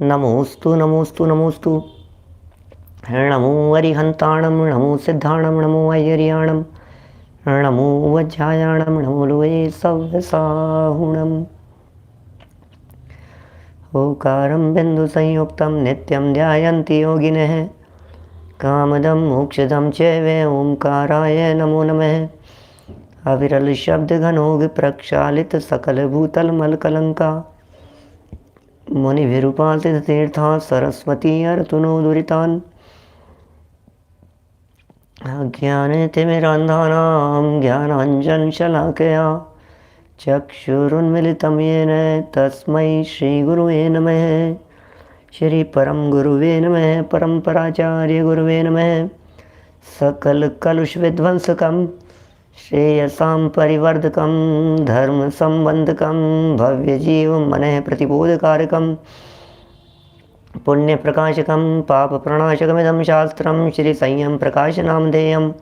नमोस्तु नमोस्तु नमोस्तु। नमो अरिहंताणं नमो सिद्धाणं नमो ऐयर्याणं नमो वज्रायाणं नमो लोये सव्यसाहुणम्। ओकारं बिन्दुसंयुक्तं नित्यं ध्यायन्ति योगिनः कामदं मोक्षदं चैव ओंकाराय नमो नमः। अविरल शब्द घनोग प्रक्षालित सकल भूतल मलकलंका मुनिभिरुपासित तीर्था सरस्वती अर्तुनो दुरितान्। अज्ञानतिमिरान्धानां ज्ञानाञ्जनशलाकया चक्षुरुन्मिलितं येन तस्मै श्रीगुरुवे नमः। श्री परम गुरुवे नमः। परम्पराचार्य गुरुवे नमः। सकल कलुष विध्वंसकं श्रेयसां परिवर्धकं धर्म संबंधकं भव्य जीव मनः प्रतिबोधकारकं पुण्य प्रकाशकं पाप प्रणाशकमिदं शास्त्रं श्री संयम प्रकाश नामधेयम्।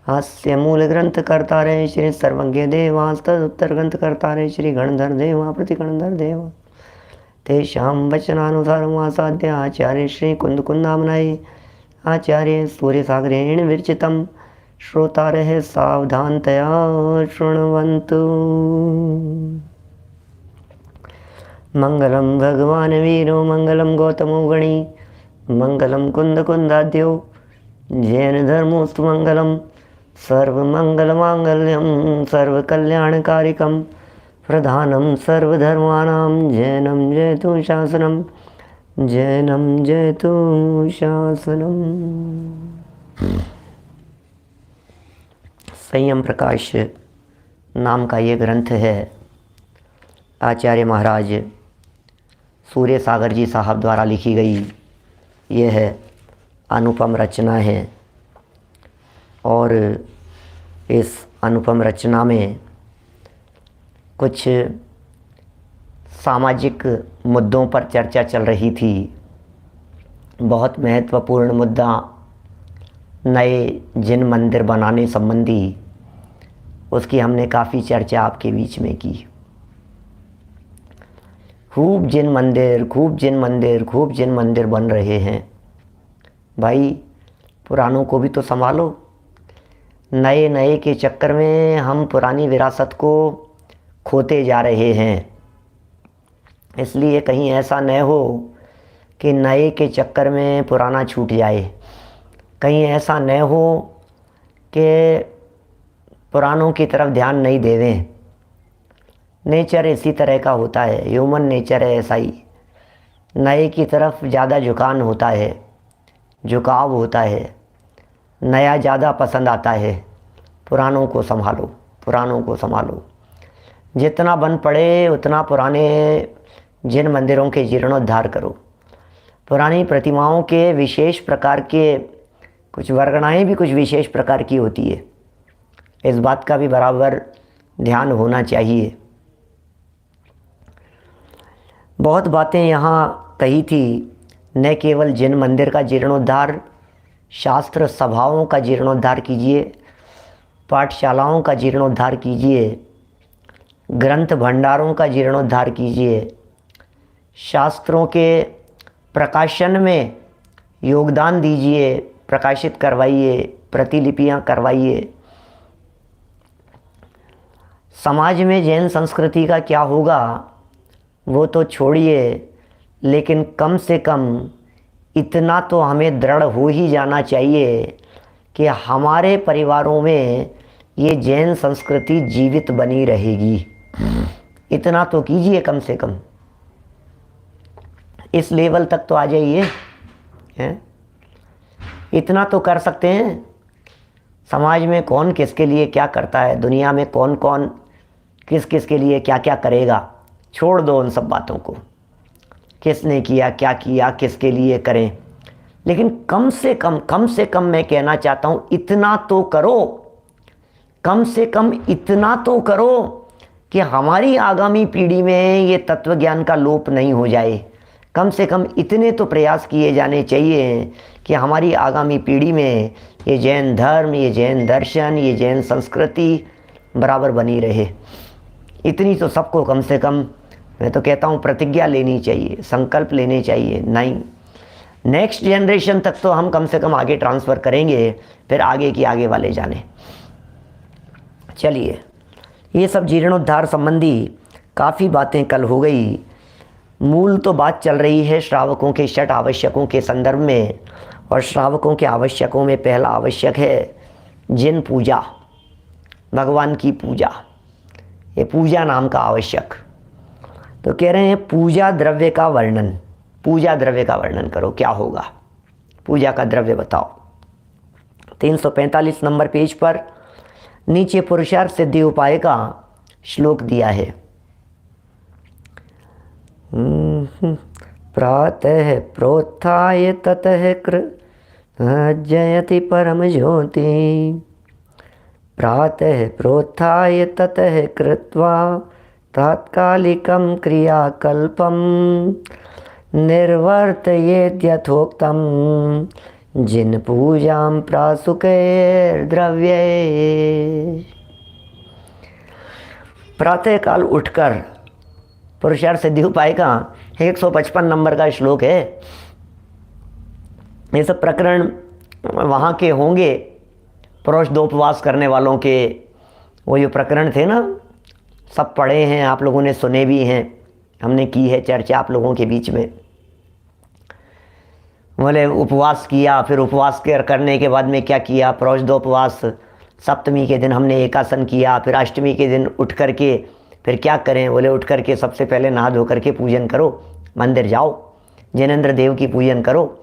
हास्य मूल ग्रंथ कर्तारे श्री सर्वज्ञ देवास्तदुत्तर ग्रंथ कर्तारे श्री गणधर देवा प्रतिगणधर देवा तेषां वचनानुसारमासाद्य आचार्य श्री कुंदकुंदामनाय आचार्य सूर्यसागरेण विरचितं श्रोतारः सावधानतया शृण्वन्तु। मंगलम भगवान वीरो मंगलम गौतमो गणी मंगलम कुंदकुंदाद्यो जैन धर्मोस्तु मंगलम सर्वमंगलमांगल्यम सर्वकल्याणकारिकं प्रधानं सर्वधर्माणां जैनं जयतु शासनं जैनं जयतु शासनम। संयम प्रकाश नाम का ये ग्रंथ है। आचार्य महाराज सूर्य सागर जी साहब द्वारा लिखी गई यह अनुपम रचना है और इस अनुपम रचना में कुछ सामाजिक मुद्दों पर चर्चा चल रही थी। बहुत महत्वपूर्ण मुद्दा नए जिन मंदिर बनाने संबंधी, उसकी हमने काफ़ी चर्चा आपके बीच में की। खूब जिन मंदिर बन रहे हैं। भाई पुरानों को भी तो संभालो। नए के चक्कर में हम पुरानी विरासत को खोते जा रहे हैं। इसलिए कहीं ऐसा न हो कि नए के चक्कर में पुराना छूट जाए। कहीं ऐसा न हो कि पुरानों की तरफ ध्यान नहीं देवें। नेचर इसी तरह का होता है, ह्यूमन नेचर है ऐसा ही। नए की तरफ ज़्यादा झुकाव होता है, नया ज़्यादा पसंद आता है। पुरानों को संभालो। जितना बन पड़े उतना पुराने जिन मंदिरों के जीर्णोद्धार करो। पुरानी प्रतिमाओं के विशेष प्रकार के कुछ वर्गणाएँ भी कुछ विशेष प्रकार की होती है। इस बात का भी बराबर ध्यान होना चाहिए। बहुत बातें यहाँ कही थी। न केवल जिन मंदिर का जीर्णोद्धार, शास्त्र सभाओं का जीर्णोद्धार कीजिए, पाठशालाओं का जीर्णोद्धार कीजिए, ग्रंथ भंडारों का जीर्णोद्धार कीजिए, शास्त्रों के प्रकाशन में योगदान दीजिए, प्रकाशित करवाइए, प्रतिलिपियाँ करवाइए। समाज में जैन संस्कृति का क्या होगा वो तो छोड़िए, लेकिन कम से कम इतना तो हमें दृढ़ हो ही जाना चाहिए कि हमारे परिवारों में ये जैन संस्कृति जीवित बनी रहेगी। इतना तो कीजिए कम से कम। इस लेवल तक तो आ जाइए हैं? इतना तो कर सकते हैं। समाज में कौन किसके लिए क्या करता है, दुनिया में कौन कौन किस किस के लिए क्या क्या करेगा, छोड़ दो उन सब बातों को। किसने किया, क्या किया, किसके लिए करें। लेकिन कम से कम मैं कहना चाहता हूँ इतना तो करो। कम से कम इतना तो करो कि हमारी आगामी पीढ़ी में ये तत्व ज्ञान का लोप नहीं हो जाए। कम से कम इतने तो प्रयास किए जाने चाहिए कि हमारी आगामी पीढ़ी में ये जैन धर्म, ये जैन दर्शन, ये जैन संस्कृति बराबर बनी रहे। इतनी तो सबको कम से कम मैं तो कहता हूँ प्रतिज्ञा लेनी चाहिए, संकल्प लेने चाहिए। नहीं, नेक्स्ट जनरेशन तक तो हम कम से कम आगे ट्रांसफ़र करेंगे, फिर आगे की आगे वाले जाने। चलिए, ये सब जीर्णोद्धार संबंधी काफ़ी बातें कल हो गई। मूल तो बात चल रही है श्रावकों के षट आवश्यकों के संदर्भ में, और श्रावकों के आवश्यकों में पहला आवश्यक है जिन पूजा, भगवान की पूजा। ये पूजा नाम का आवश्यक। तो कह रहे हैं पूजा द्रव्य का वर्णन, पूजा द्रव्य का वर्णन करो, क्या होगा, पूजा का द्रव्य बताओ। 345 नंबर पेज पर नीचे पुरुषार्थ सिद्धि उपाय का श्लोक दिया है। प्रातः प्रोत्थाय ततः जयति परम ज्योति, प्रातः प्रोत्थाय ततः कृत्वा तात्कालिकं क्रियाकल्पं निर्वर्तयेद्यथोक्तं जिन पूजां प्रासुकैर्द्रव्ये। प्रातःकाल उठकर, पुरुषार्थ सिद्धि उपाय का 155 नंबर का श्लोक है। ये सब प्रकरण वहाँ के होंगे, प्रोषदोपवास करने वालों के, वो जो प्रकरण थे ना, सब पढ़े हैं आप लोगों ने, सुने भी हैं, हमने की है चर्चा आप लोगों के बीच में। बोले उपवास किया, फिर उपवास करने के बाद में क्या किया, प्रोषदोपवास, सप्तमी के दिन हमने एकासन किया, फिर अष्टमी के दिन उठ करके फिर क्या करें, बोले उठ करके सबसे पहले नहा धो करके पूजन करो, मंदिर जाओ, जिनेंद्र देव की पूजन करो।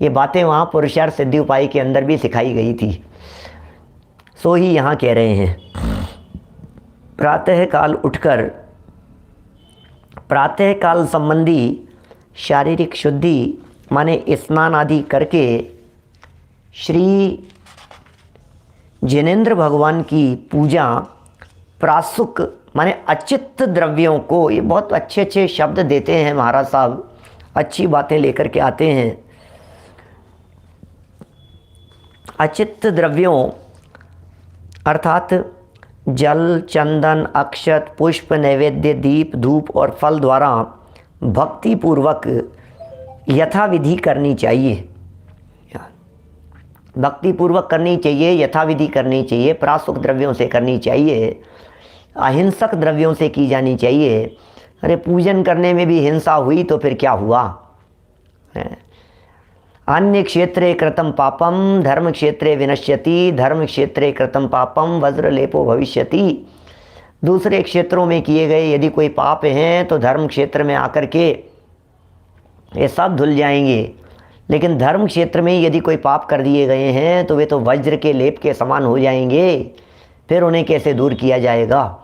ये बातें वहाँ पुरुषार्थ सिद्धि उपाय के अंदर भी सिखाई गई थी, सो ही यहाँ कह रहे हैं। प्रातःकाल उठकर प्रातःकाल संबंधी शारीरिक शुद्धि माने स्नान आदि करके श्री जिनेंद्र भगवान की पूजा, प्रासुक माने अचित्त द्रव्यों को, ये बहुत अच्छे अच्छे शब्द देते हैं महाराज साहब, अच्छी बातें लेकर के आते हैं। अचित्त द्रव्यों अर्थात जल, चंदन, अक्षत, पुष्प, नैवेद्य, दीप, धूप और फल द्वारा भक्ति पूर्वक यथाविधि करनी चाहिए, भक्ति पूर्वक करनी चाहिए, यथाविधि करनी चाहिए, प्रासुक द्रव्यों से करनी चाहिए, अहिंसक द्रव्यों से की जानी चाहिए। अरे पूजन करने में भी हिंसा हुई तो फिर क्या हुआ। अन्य क्षेत्रे कृतं पापम धर्म क्षेत्रे विनश्यति, धर्म क्षेत्रे कृतं पापम वज्रलेपो भविष्यति। दूसरे क्षेत्रों में किए गए यदि कोई पाप हैं तो धर्म क्षेत्र में आकर के ये सब धुल जाएंगे, लेकिन धर्म क्षेत्र में यदि कोई पाप कर दिए गए हैं तो वे तो वज्र के लेप के समान हो जाएंगे, फिर उन्हें कैसे दूर किया जाएगा।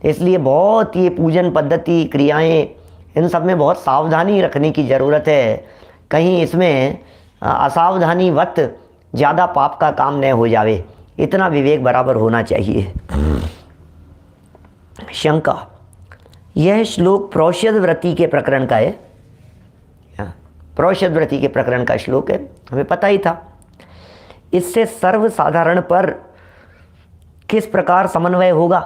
इसलिए बहुत ये पूजन पद्धति, क्रियाएं, इन सब में बहुत सावधानी रखने की ज़रूरत है, कहीं इसमें असावधानी वक्त ज़्यादा पाप का काम न हो जावे, इतना विवेक बराबर होना चाहिए। शंका, यह श्लोक प्रोषद व्रति के प्रकरण का है, प्रोषद व्रति के प्रकरण का श्लोक है, हमें पता ही था। इससे सर्वसाधारण पर किस प्रकार समन्वय होगा,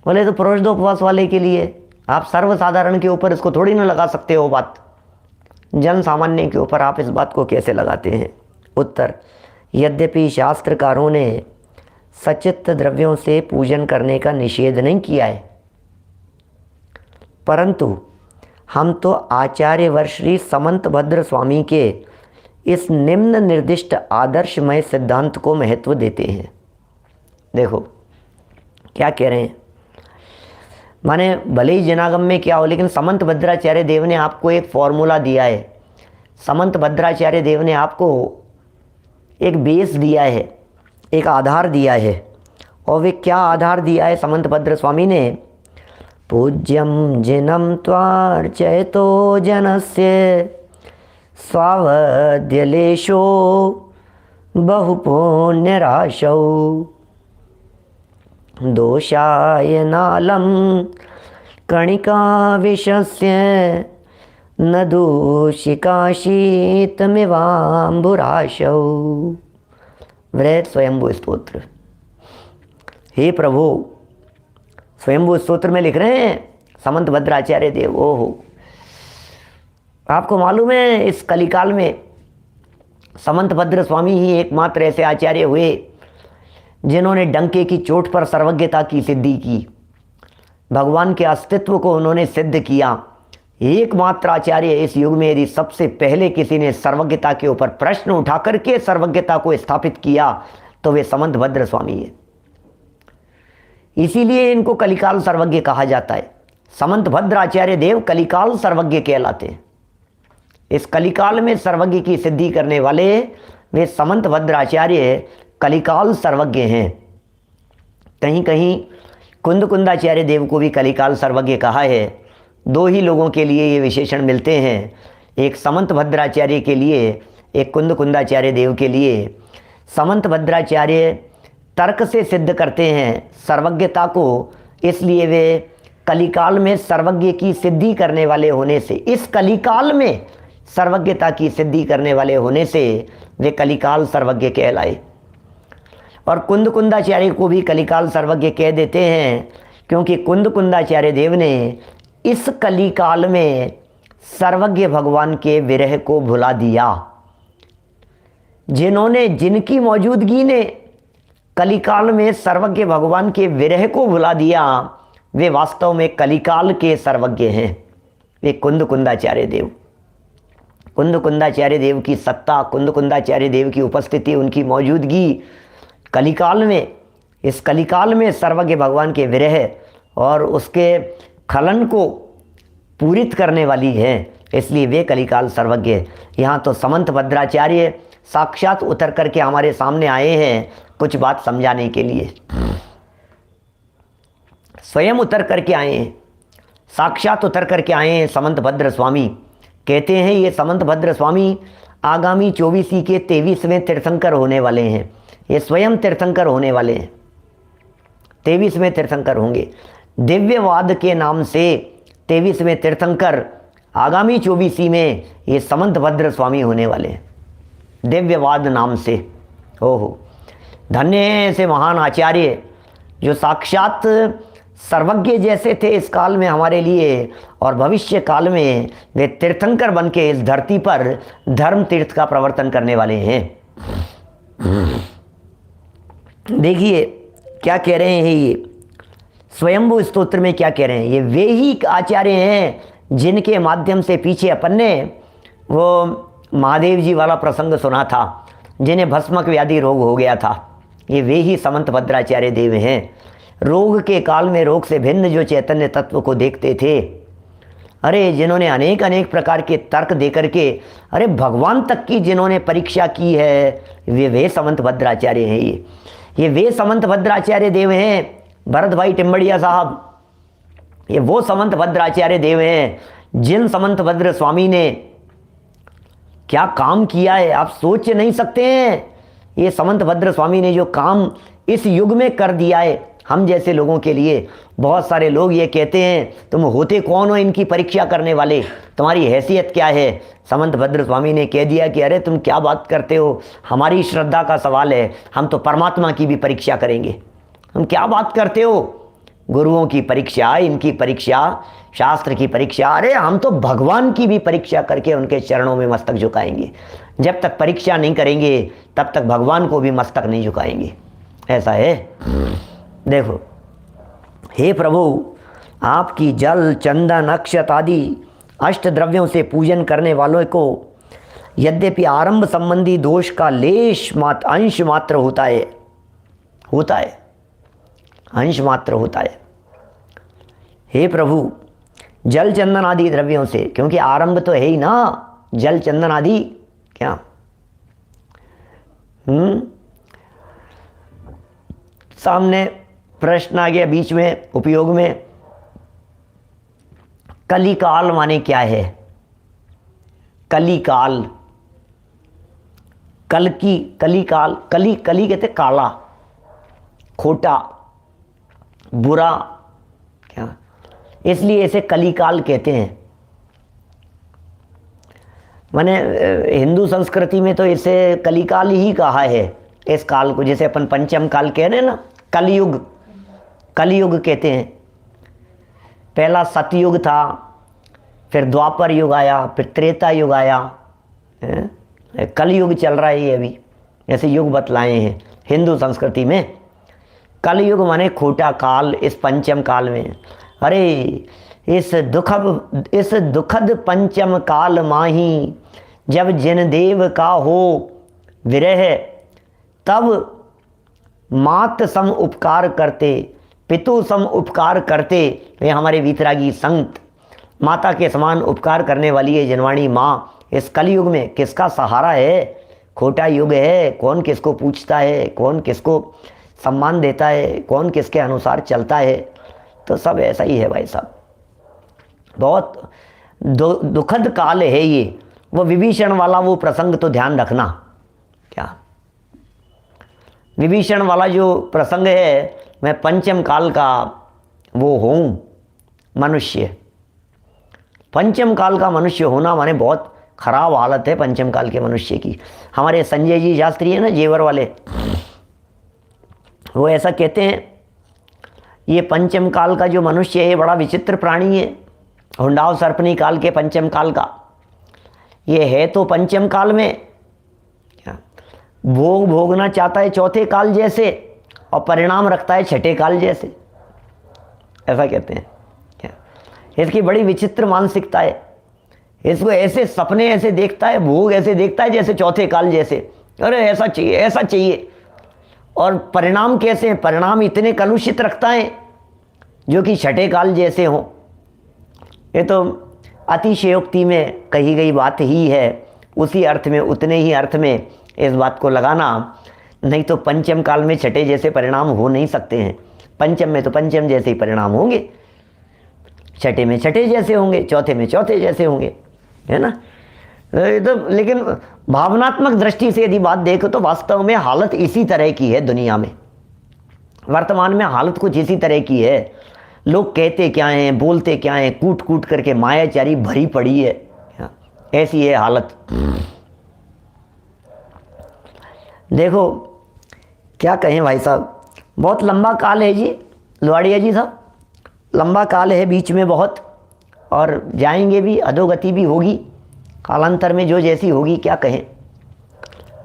बोले तो प्रोषदोपवास वाले के लिए, आप सर्वसाधारण के ऊपर इसको थोड़ी ना लगा सकते हो बात, जन सामान्य के ऊपर आप इस बात को कैसे लगाते हैं। उत्तर, यद्यपि शास्त्रकारों ने सचित्त द्रव्यों से पूजन करने का निषेध नहीं किया है, परंतु हम तो आचार्यवर श्री समंतभद्र स्वामी के इस निम्न निर्दिष्ट आदर्शमय सिद्धांत को महत्व देते हैं। देखो क्या कह रहे हैं, माने भले ही जनागम में क्या हो, लेकिन समंत भद्राचार्य देव ने आपको एक फॉर्मूला दिया है, समंत भद्राचार्य देव ने आपको एक बेस दिया है, एक आधार दिया है। और वे क्या आधार दिया है समंत भद्र स्वामी ने, पूज्यम जिनम त्वार्चयतो जनस्य स्वावद्यलेशो बहुपुण्यराशौ दोषाय नालम कणिका विषस्य न दूषिका शीतमिवाम्बुराशौ। वृहत स्वयंभू स्तोत्र। हे प्रभु, स्वयंभू स्तोत्र में लिख रहे हैं समंत भद्राचार्य देव। ओहो, आपको मालूम है इस कलिकाल में समंत भद्र स्वामी ही एकमात्र ऐसे आचार्य हुए जिन्होंने डंके की चोट पर सर्वज्ञता की सिद्धि की, भगवान के अस्तित्व को उन्होंने सिद्ध किया। एकमात्र आचार्य इस युग में यदि सबसे पहले किसी ने सर्वज्ञता के ऊपर प्रश्न उठा करके सर्वज्ञता को स्थापित किया तो वे समंत भद्र स्वामी है। इसीलिए इनको कलिकाल सर्वज्ञ कहा जाता है। समंत भद्र आचार्य देव कलिकाल सर्वज्ञ कहलाते हैं। इस कलिकाल में सर्वज्ञ की सिद्धि करने वाले वे समंत भद्र आचार्य कलिकाल सर्वज्ञ हैं। कहीं कहीं कुंद कुंदाचार्य देव को भी कलिकाल सर्वज्ञ कहा है। दो ही लोगों के लिए ये विशेषण मिलते हैं, एक समंत भद्राचार्य के लिए, एक कुंद कुंदाचार्य देव के लिए। समंत भद्राचार्य तर्क से सिद्ध करते हैं सर्वज्ञता को, इसलिए वे कलिकाल में सर्वज्ञ की सिद्धि करने वाले होने से, इस कलिकाल में सर्वज्ञता की सिद्धि करने वाले होने से वे कलिकाल सर्वज्ञ कहलाए। और कुंद कुंदाचार्य को भी कलिकाल सर्वज्ञ कह देते हैं क्योंकि कुंद कुंदाचार्य देव ने इस कलिकाल में सर्वज्ञ भगवान के विरह को भुला दिया। जिनकी मौजूदगी ने कलिकाल में सर्वज्ञ भगवान के विरह को भुला दिया, वे वास्तव में कलिकाल के सर्वज्ञ हैं। वे कुंद कुंदाचार्य देव। कुंद कुंदाचार्य देव की सत्ता, कुंद कुंदाचार्य देव की उपस्थिति, उनकी मौजूदगी कलिकाल में, इस कलिकाल में सर्वज्ञ भगवान के विरह और उसके खलन को पूरित करने वाली है, इसलिए वे कलिकाल सर्वज्ञ। यहाँ तो समंत भद्राचार्य साक्षात उतर करके हमारे सामने आए हैं कुछ बात समझाने के लिए। स्वयं उतर करके आए हैं, साक्षात उतर करके आए हैं समंत भद्र स्वामी। कहते हैं ये समंत भद्र स्वामी आगामी 24 के 23वें तीर्थंकर होने वाले हैं। ये स्वयं तीर्थंकर होने वाले हैं, 23वें तीर्थंकर होंगे। दिव्यवाद के नाम से 23वें तीर्थंकर आगामी 24 में ये समंत भद्र स्वामी होने वाले हैं, दिव्यवाद नाम से। ओहो, धन्य है ऐसे महान आचार्य जो साक्षात सर्वज्ञ जैसे थे इस काल में हमारे लिए, और भविष्य काल में वे तीर्थंकर बन के इस धरती पर धर्म तीर्थ का प्रवर्तन करने वाले हैं। देखिए क्या कह रहे हैं ये स्वयंभू स्तोत्र में, क्या कह रहे हैं। ये वे ही आचार्य हैं जिनके माध्यम से पीछे अपन ने वो महादेव जी वाला प्रसंग सुना था, जिन्हें भस्मक व्याधि रोग हो गया था। ये वे ही समंत भद्राचार्य देव हैं। रोग के काल में रोग से भिन्न जो चैतन्य तत्व को देखते थे, अरे जिन्होंने अनेक अनेक प्रकार के तर्क दे करके, अरे भगवान तक की जिन्होंने परीक्षा की है, वे समंत भद्राचार्य हैं। ये वे समंत भद्राचार्य देव हैं। भरत भाई टिम्बड़िया साहब, ये वो समंत भद्राचार्य देव हैं जिन समंत भद्र स्वामी ने क्या काम किया है आप सोच नहीं सकते हैं। ये समंत भद्र स्वामी ने जो काम इस युग में कर दिया है हम जैसे लोगों के लिए। बहुत सारे लोग ये कहते हैं तुम होते कौन हो इनकी परीक्षा करने वाले, तुम्हारी हैसियत क्या है। समंत भद्र स्वामी ने कह दिया कि अरे तुम क्या बात करते हो, हमारी श्रद्धा का सवाल है, हम तो परमात्मा की भी परीक्षा करेंगे। तुम क्या बात करते हो, गुरुओं की परीक्षा, इनकी परीक्षा, शास्त्र की परीक्षा, अरे हम तो भगवान की भी परीक्षा करके उनके चरणों में मस्तक झुकाएंगे। जब तक परीक्षा नहीं करेंगे तब तक भगवान को भी मस्तक नहीं झुकाएंगे। ऐसा है। देखो, हे प्रभु, आपकी जल, चंदन, अक्षत आदि अष्ट द्रव्यों से पूजन करने वालों को यद्यपि आरंभ संबंधी दोष का लेश मात्र, अंश मात्र होता है, अंश मात्र होता है। हे प्रभु, जल चंदन आदि द्रव्यों से, क्योंकि आरंभ तो है ही ना, जल चंदन आदि क्या। सामने प्रश्न आ गया बीच में उपयोग में, कलिकाल माने क्या है। कलिकाल, कल की, कलिकाल, कली, कली कहते काला, खोटा, बुरा, क्या, इसलिए इसे कलिकाल कहते हैं। माने हिंदू संस्कृति में तो इसे कलिकाल ही कहा है इस काल को, जैसे अपन पंचम काल कह रहे हैं ना, कलयुग, कलयुग कहते हैं। पहला सतयुग था, फिर द्वापर युग आया, फिर त्रेता युग आया, कल युग चल रहा है ये अभी, ऐसे युग बतलाए हैं हिंदू संस्कृति में। कल युग माने खोटा काल, इस पंचम काल में। अरे इस दुखद पंचम काल माही, जब जिन देव का हो विरह, तब मात सम उपकार करते, पितु सम उपकार करते। ये हमारे वीतरागी संत, माता के समान उपकार करने वाली है जनवाणी माँ। इस कलयुग में किसका सहारा है? खोटा युग है, कौन किसको पूछता है, कौन किसको सम्मान देता है, कौन किसके अनुसार चलता है। तो सब ऐसा ही है भाई साहब, बहुत दुखद काल है ये। वो विभीषण वाला वो प्रसंग तो ध्यान रखना, क्या विभीषण वाला जो प्रसंग है, मैं पंचम काल का वो हूँ मनुष्य। पंचम काल का मनुष्य होना माने बहुत खराब हालत है पंचम काल के मनुष्य की। हमारे संजय जी शास्त्री है ना, जेवर वाले, वो ऐसा कहते हैं, ये पंचम काल का जो मनुष्य है बड़ा विचित्र प्राणी है। हुंडाव सर्पनी काल के पंचम काल का ये है, तो पंचम काल में क्या भोग भोगना चाहता है चौथे काल जैसे, और परिणाम रखता है छठे काल जैसे, ऐसा कहते हैं। क्या इसकी बड़ी विचित्र मानसिकता है। इसको ऐसे सपने ऐसे देखता है, भोग ऐसे देखता है जैसे चौथे काल जैसे, अरे ऐसा चाहिए ऐसा चाहिए। और परिणाम कैसे हैं? परिणाम इतने कलुषित रखता है जो कि छठे काल जैसे हों। ये तो अतिशयोक्ति में कही गई बात ही है, उसी अर्थ में, उतने ही अर्थ में इस बात को लगाना, नहीं तो पंचम काल में छठे जैसे परिणाम हो नहीं सकते हैं। पंचम में तो पंचम जैसे ही परिणाम होंगे, छठे में छठे जैसे होंगे, चौथे में चौथे जैसे होंगे, है ना। तो लेकिन भावनात्मक दृष्टि से यदि बात देखो तो वास्तव में हालत इसी तरह की है दुनिया में। वर्तमान में हालत कुछ इसी तरह की है। लोग कहते क्या हैं, बोलते क्या हैं, कूट कूट करके मायाचारी भरी पड़ी है, ऐसी है हालत। देखो क्या कहें भाई साहब, बहुत लंबा काल है जी लुआड़िया जी साहब, लंबा काल है बीच में बहुत, और जाएंगे भी, अधोगति भी होगी कालांतर में, जो जैसी होगी क्या कहें,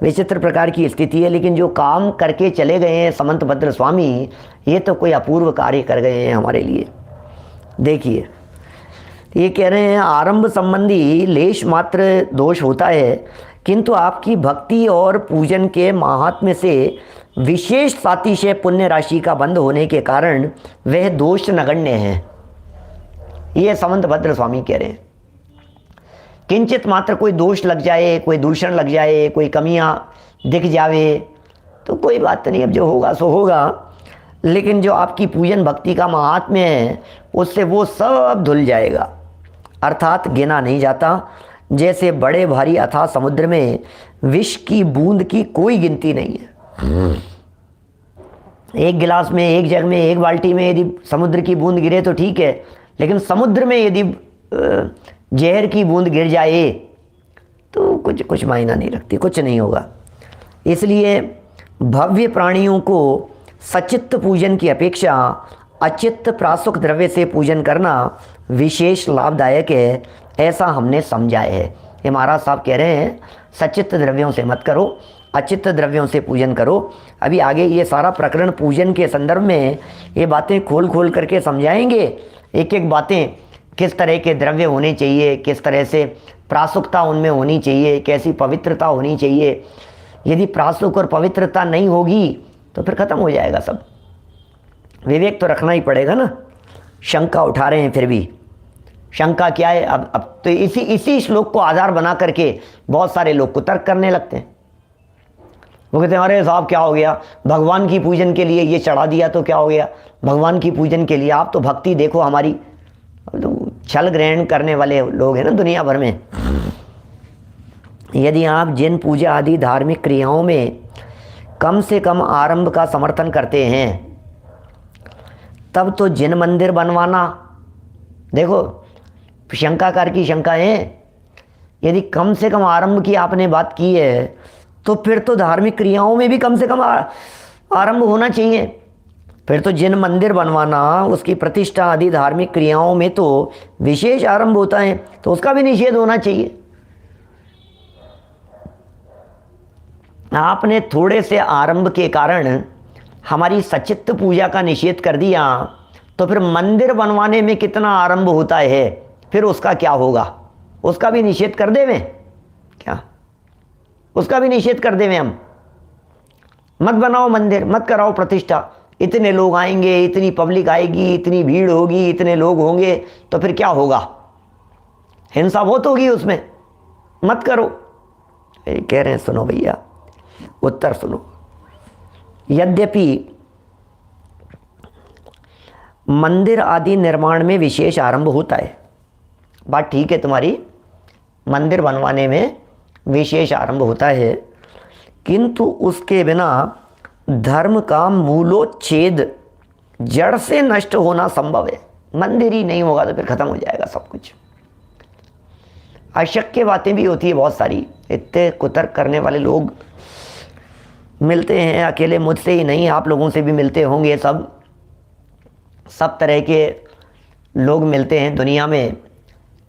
विचित्र प्रकार की स्थिति है। लेकिन जो काम करके चले गए हैं समंतभद्र स्वामी, ये तो कोई अपूर्व कार्य कर गए हैं हमारे लिए। देखिए ये कह रहे हैं, आरंभ संबंधी लेश मात्र दोष होता है, किंतु आपकी भक्ति और पूजन के महात्म्य से विशेष सातिशय पुण्य राशि का बंद होने के कारण वह दोष नगण्य है। ये समंतभद्र स्वामी कह रहे हैं। किंचित मात्र कोई दोष लग जाए, कोई दूषण लग जाए, कोई कमियां दिख जावे तो कोई बात नहीं, अब जो होगा सो होगा। लेकिन जो आपकी पूजन भक्ति का महात्म्य है उससे वो सब धुल जाएगा, अर्थात गिना नहीं जाता। जैसे बड़े भारी अथाह समुद्र में विष की बूंद की कोई गिनती नहीं है। एक गिलास में, एक जग में, एक बाल्टी में यदि समुद्र की बूंद गिरे तो ठीक है, लेकिन समुद्र में यदि जहर की बूंद गिर जाए तो कुछ मायना नहीं रखती, कुछ नहीं होगा। इसलिए भव्य प्राणियों को सचित्त पूजन की अपेक्षा अचित्त प्रासुक द्रव्य से पूजन करना विशेष लाभदायक है, ऐसा हमने समझा है। ये महाराज साहब कह रहे हैं सचित्त द्रव्यों से मत करो, अचित्त द्रव्यों से पूजन करो। अभी आगे ये सारा प्रकरण पूजन के संदर्भ में ये बातें खोल खोल करके समझाएंगे, एक एक बातें, किस तरह के द्रव्य होने चाहिए, किस तरह से प्रासुकता उनमें होनी चाहिए, कैसी पवित्रता होनी चाहिए। यदि प्रासुक और पवित्रता नहीं होगी तो फिर खत्म हो जाएगा सब। विवेक तो रखना ही पड़ेगा ना। शंका उठा रहे हैं, फिर भी शंका क्या है? अब तो इसी श्लोक को आधार बना करके बहुत सारे लोग को तर्क करने लगते हैं। वो कहते हैं अरे साहब क्या हो गया, भगवान की पूजन के लिए ये चढ़ा दिया तो क्या हो गया, भगवान की पूजन के लिए आप तो भक्ति देखो हमारी। तो छल ग्रहण करने वाले लोग हैं ना दुनिया भर में। यदि आप जिन पूजा आदि धार्मिक क्रियाओं में कम से कम आरंभ का समर्थन करते हैं, तब तो जिन मंदिर बनवाना, देखो शंकाकार की शंका है, यदि कम से कम आरंभ की आपने बात की है तो फिर तो धार्मिक क्रियाओं में भी कम से कम आरंभ होना चाहिए। फिर तो जिन मंदिर बनवाना, उसकी प्रतिष्ठा आदि धार्मिक क्रियाओं में तो विशेष आरंभ होता है, तो उसका भी निषेध होना चाहिए। आपने थोड़े से आरंभ के कारण हमारी सचित्त पूजा का निषेध कर दिया, तो फिर मंदिर बनवाने में कितना आरंभ होता है, फिर उसका क्या होगा? उसका भी निषेध कर देवें क्या? उसका भी निषेध कर देवें हम? मत बनाओ मंदिर, मत कराओ प्रतिष्ठा, इतने लोग आएंगे, इतनी पब्लिक आएगी, इतनी भीड़ होगी, इतने लोग होंगे, तो फिर क्या होगा? हिंसा बहुत होगी उसमें, मत करो। कह रहे हैं सुनो भैया, उत्तर सुनो। यद्यपि मंदिर आदि निर्माण में विशेष आरंभ होता है, बात ठीक है तुम्हारी, मंदिर बनवाने में विशेष आरंभ होता है, किंतु उसके बिना धर्म का मूलोच्छेद, जड़ से नष्ट होना संभव है। मंदिर ही नहीं होगा तो फिर खत्म हो जाएगा सब कुछ। अशक्य बातें भी होती है बहुत सारी, इतने कुतर्क करने वाले लोग मिलते हैं, अकेले मुझसे ही नहीं, आप लोगों से भी मिलते होंगे, सब तरह के लोग मिलते हैं दुनिया में।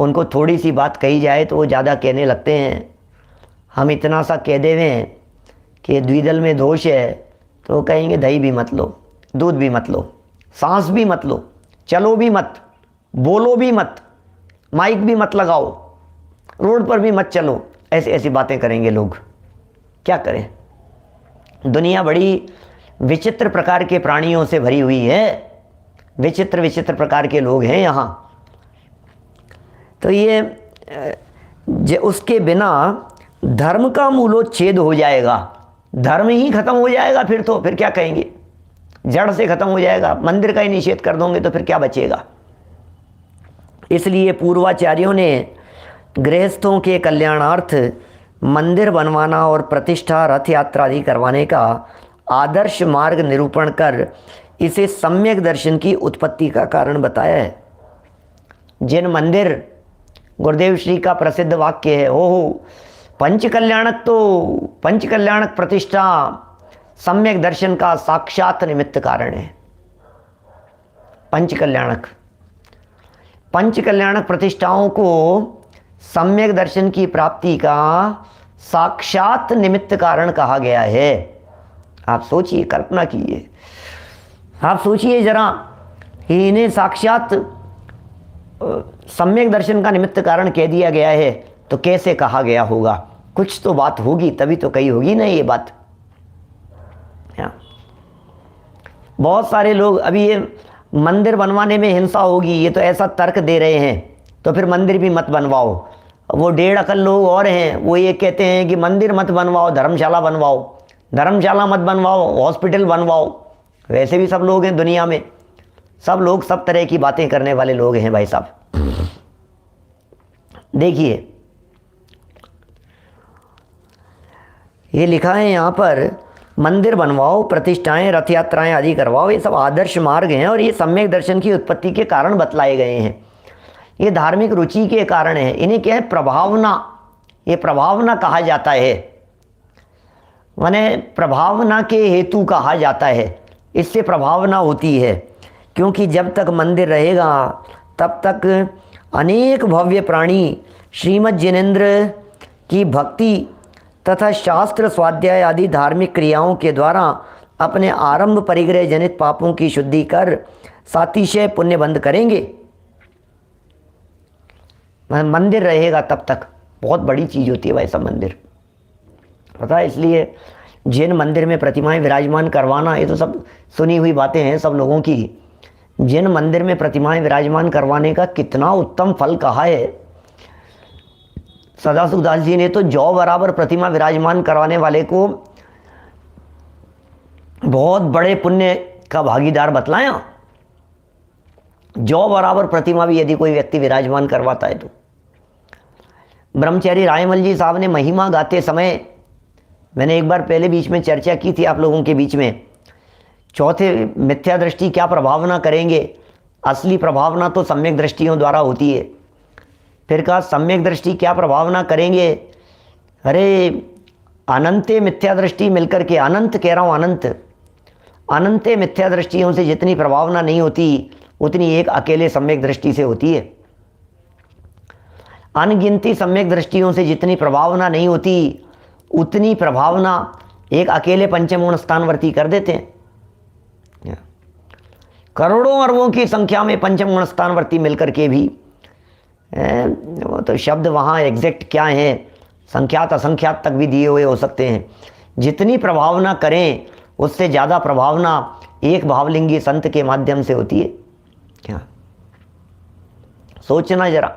उनको थोड़ी सी बात कही जाए तो वो ज़्यादा कहने लगते हैं। हम इतना सा कह देवें कि द्विदल में दोष है, तो कहेंगे दही भी मत लो, दूध भी मत लो, सांस भी मत लो, चलो भी मत, बोलो भी मत, माइक भी मत लगाओ, रोड पर भी मत चलो, ऐसी ऐसी बातें करेंगे लोग। क्या करें? दुनिया बड़ी विचित्र प्रकार के प्राणियों से भरी हुई है, विचित्र विचित्र प्रकार के लोग हैं यहाँ। तो ये उसके बिना धर्म का मूलोच्छेद हो जाएगा, धर्म ही खत्म हो जाएगा। फिर तो फिर क्या कहेंगे? जड़ से खत्म हो जाएगा। मंदिर का ही निषेध कर दोगे तो फिर क्या बचेगा? इसलिए पूर्वाचार्यों ने गृहस्थों के कल्याणार्थ मंदिर बनवाना और प्रतिष्ठा, रथ यात्रा आदि करवाने का आदर्श मार्ग निरूपण कर इसे सम्यक दर्शन की उत्पत्ति का कारण बताया है। जिन मंदिर, गुरुदेव श्री का प्रसिद्ध वाक्य है, हो पंचकल्याणक, तो पंचकल्याणक प्रतिष्ठा सम्यक दर्शन का साक्षात निमित्त कारण है। पंचकल्याणक प्रतिष्ठाओं को सम्यक दर्शन की प्राप्ति का साक्षात निमित्त कारण कहा गया है। आप सोचिए, कल्पना कीजिए, आप सोचिए जरा, इन्हें साक्षात सम्यक दर्शन का निमित्त कारण कह दिया गया है, तो कैसे कहा गया होगा? कुछ तो बात होगी, तभी तो कही होगी ना ये बात। बहुत सारे लोग अभी ये मंदिर बनवाने में हिंसा होगी, ये तो ऐसा तर्क दे रहे हैं, तो फिर मंदिर भी मत बनवाओ। वो डेढ़ अकल लोग और हैं, वो ये कहते हैं कि मंदिर मत बनवाओ, धर्मशाला बनवाओ, धर्मशाला मत बनवाओ, हॉस्पिटल बनवाओ। वैसे भी सब लोग हैं दुनिया में, सब लोग सब तरह की बातें करने वाले लोग हैं भाई साहब। देखिए ये लिखा है यहाँ पर, मंदिर बनवाओ, प्रतिष्ठाएं, रथ यात्राएं आदि करवाओ, ये सब आदर्श मार्ग हैं और ये सम्यक दर्शन की उत्पत्ति के कारण बतलाए गए हैं। ये धार्मिक रुचि के कारण है। इन्हें क्या है? प्रभावना। ये प्रभावना कहा जाता है, माने प्रभावना के हेतु कहा जाता है। इससे प्रभावना होती है, क्योंकि जब तक मंदिर रहेगा तब तक अनेक भव्य प्राणी श्रीमद् जिनेंद्र की भक्ति तथा शास्त्र स्वाध्याय आदि धार्मिक क्रियाओं के द्वारा अपने आरंभ परिग्रह जनित पापों की शुद्धि कर सातिशय पुण्य बंद करेंगे। मंदिर रहेगा तब तक बहुत बड़ी चीज़ होती है भाई सब मंदिर, पता है। इसलिए जिन मंदिर में प्रतिमाएं विराजमान करवाना, ये तो सब सुनी हुई बातें हैं सब लोगों की। जिन मंदिर में प्रतिमाएं विराजमान करवाने का कितना उत्तम फल कहा है। सदाशिव दास जी ने तो जौ बराबर प्रतिमा विराजमान करवाने वाले को बहुत बड़े पुण्य का भागीदार बतलाया। जौ बराबर प्रतिमा भी यदि कोई व्यक्ति विराजमान करवाता है तो। ब्रह्मचारी रायमल जी साहब ने महिमा गाते समय, मैंने एक बार पहले बीच में चर्चा की थी आप लोगों के बीच में, चौथे मिथ्या दृष्टि क्या प्रभावना करेंगे। असली प्रभावना तो सम्यक दृष्टियों द्वारा होती है। फिर कहा सम्यक दृष्टि क्या प्रभावना करेंगे। अरे अनंत मिथ्या दृष्टि मिलकर के, अनंत कह रहा हूँ, अनंत अनंत मिथ्या दृष्टियों से जितनी प्रभावना नहीं होती उतनी एक अकेले सम्यक दृष्टि से होती है। अनगिनती सम्यक दृष्टियों से जितनी प्रभावना नहीं होती उतनी प्रभावना एक अकेले पंचम गुण स्थानवर्ती कर देते हैं। करोड़ों अरबों की संख्या में पंचम गुण स्थानवर्ती मिलकर के भी वो तो शब्द वहाँ एग्जैक्ट क्या है, संख्यात असंख्यात तक भी दिए हुए हो सकते हैं। जितनी प्रभावना करें उससे ज़्यादा प्रभावना एक भावलिंगी संत के माध्यम से होती है। क्या सोचना जरा,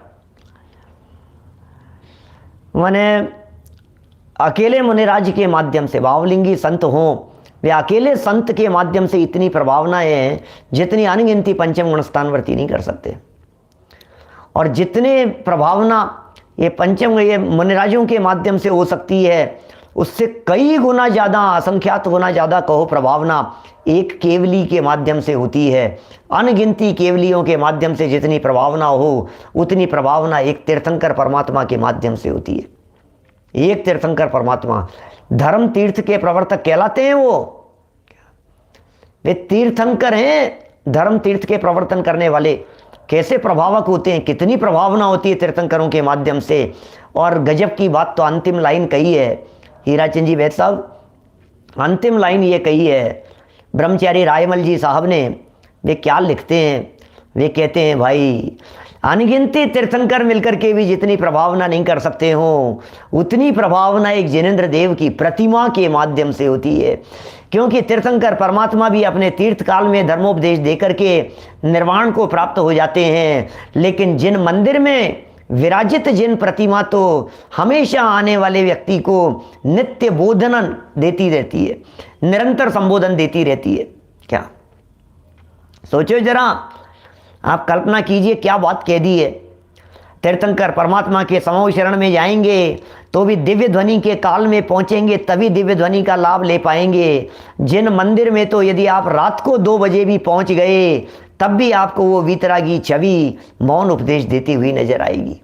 माने अकेले मुनिराज के माध्यम से भावलिंगी संत हों, वे अकेले संत के माध्यम से इतनी प्रभावनाएं हैं जितनी अनगिनती पंचम गुण स्थानवर्ती नहीं कर सकते। और जितने प्रभावना ये मुनिराजों के माध्यम से हो सकती है उससे कई गुना ज़्यादा, असंख्यात गुना ज़्यादा कहो, प्रभावना एक केवली के माध्यम से होती है। अनगिनती केवलियों के माध्यम से जितनी प्रभावना हो उतनी प्रभावना एक तीर्थंकर परमात्मा के माध्यम से होती है। एक तीर्थंकर परमात्मा धर्म तीर्थ के प्रवर्तक कहलाते हैं। वे तीर्थंकर हैं, धर्म तीर्थ के प्रवर्तन करने वाले। कैसे प्रभावक होते हैं, कितनी प्रभावना होती है तीर्थंकरों के माध्यम से। और गजब की बात तो अंतिम लाइन कही है हीराचंद जी वैद साहब, अंतिम लाइन ये कही है ब्रह्मचारी रायमल जी साहब ने। वे क्या लिखते हैं, वे कहते हैं भाई अनगिनती तीर्थंकर मिलकर के भी जितनी प्रभावना नहीं कर सकते हो उतनी प्रभावना एक जिनेंद्र देव की प्रतिमा के माध्यम से होती है। क्योंकि तीर्थंकर परमात्मा भी अपने तीर्थ काल में धर्मोपदेश देकर के निर्वाण को प्राप्त हो जाते हैं, लेकिन जिन मंदिर में विराजित जिन प्रतिमा तो हमेशा आने वाले व्यक्ति को नित्य बोधन देती रहती है, निरंतर संबोधन देती रहती है। क्या सोचो जरा, आप कल्पना कीजिए क्या बात कह दी है। तीर्थंकर परमात्मा के समूह शरण में जाएंगे तो भी दिव्य ध्वनि के काल में पहुंचेंगे, तभी दिव्य ध्वनि का लाभ ले पाएंगे। जिन मंदिर में तो यदि आप रात को 2 बजे भी पहुंच गए तब भी आपको वो वीतरागी छवि मौन उपदेश देती हुई नजर आएगी।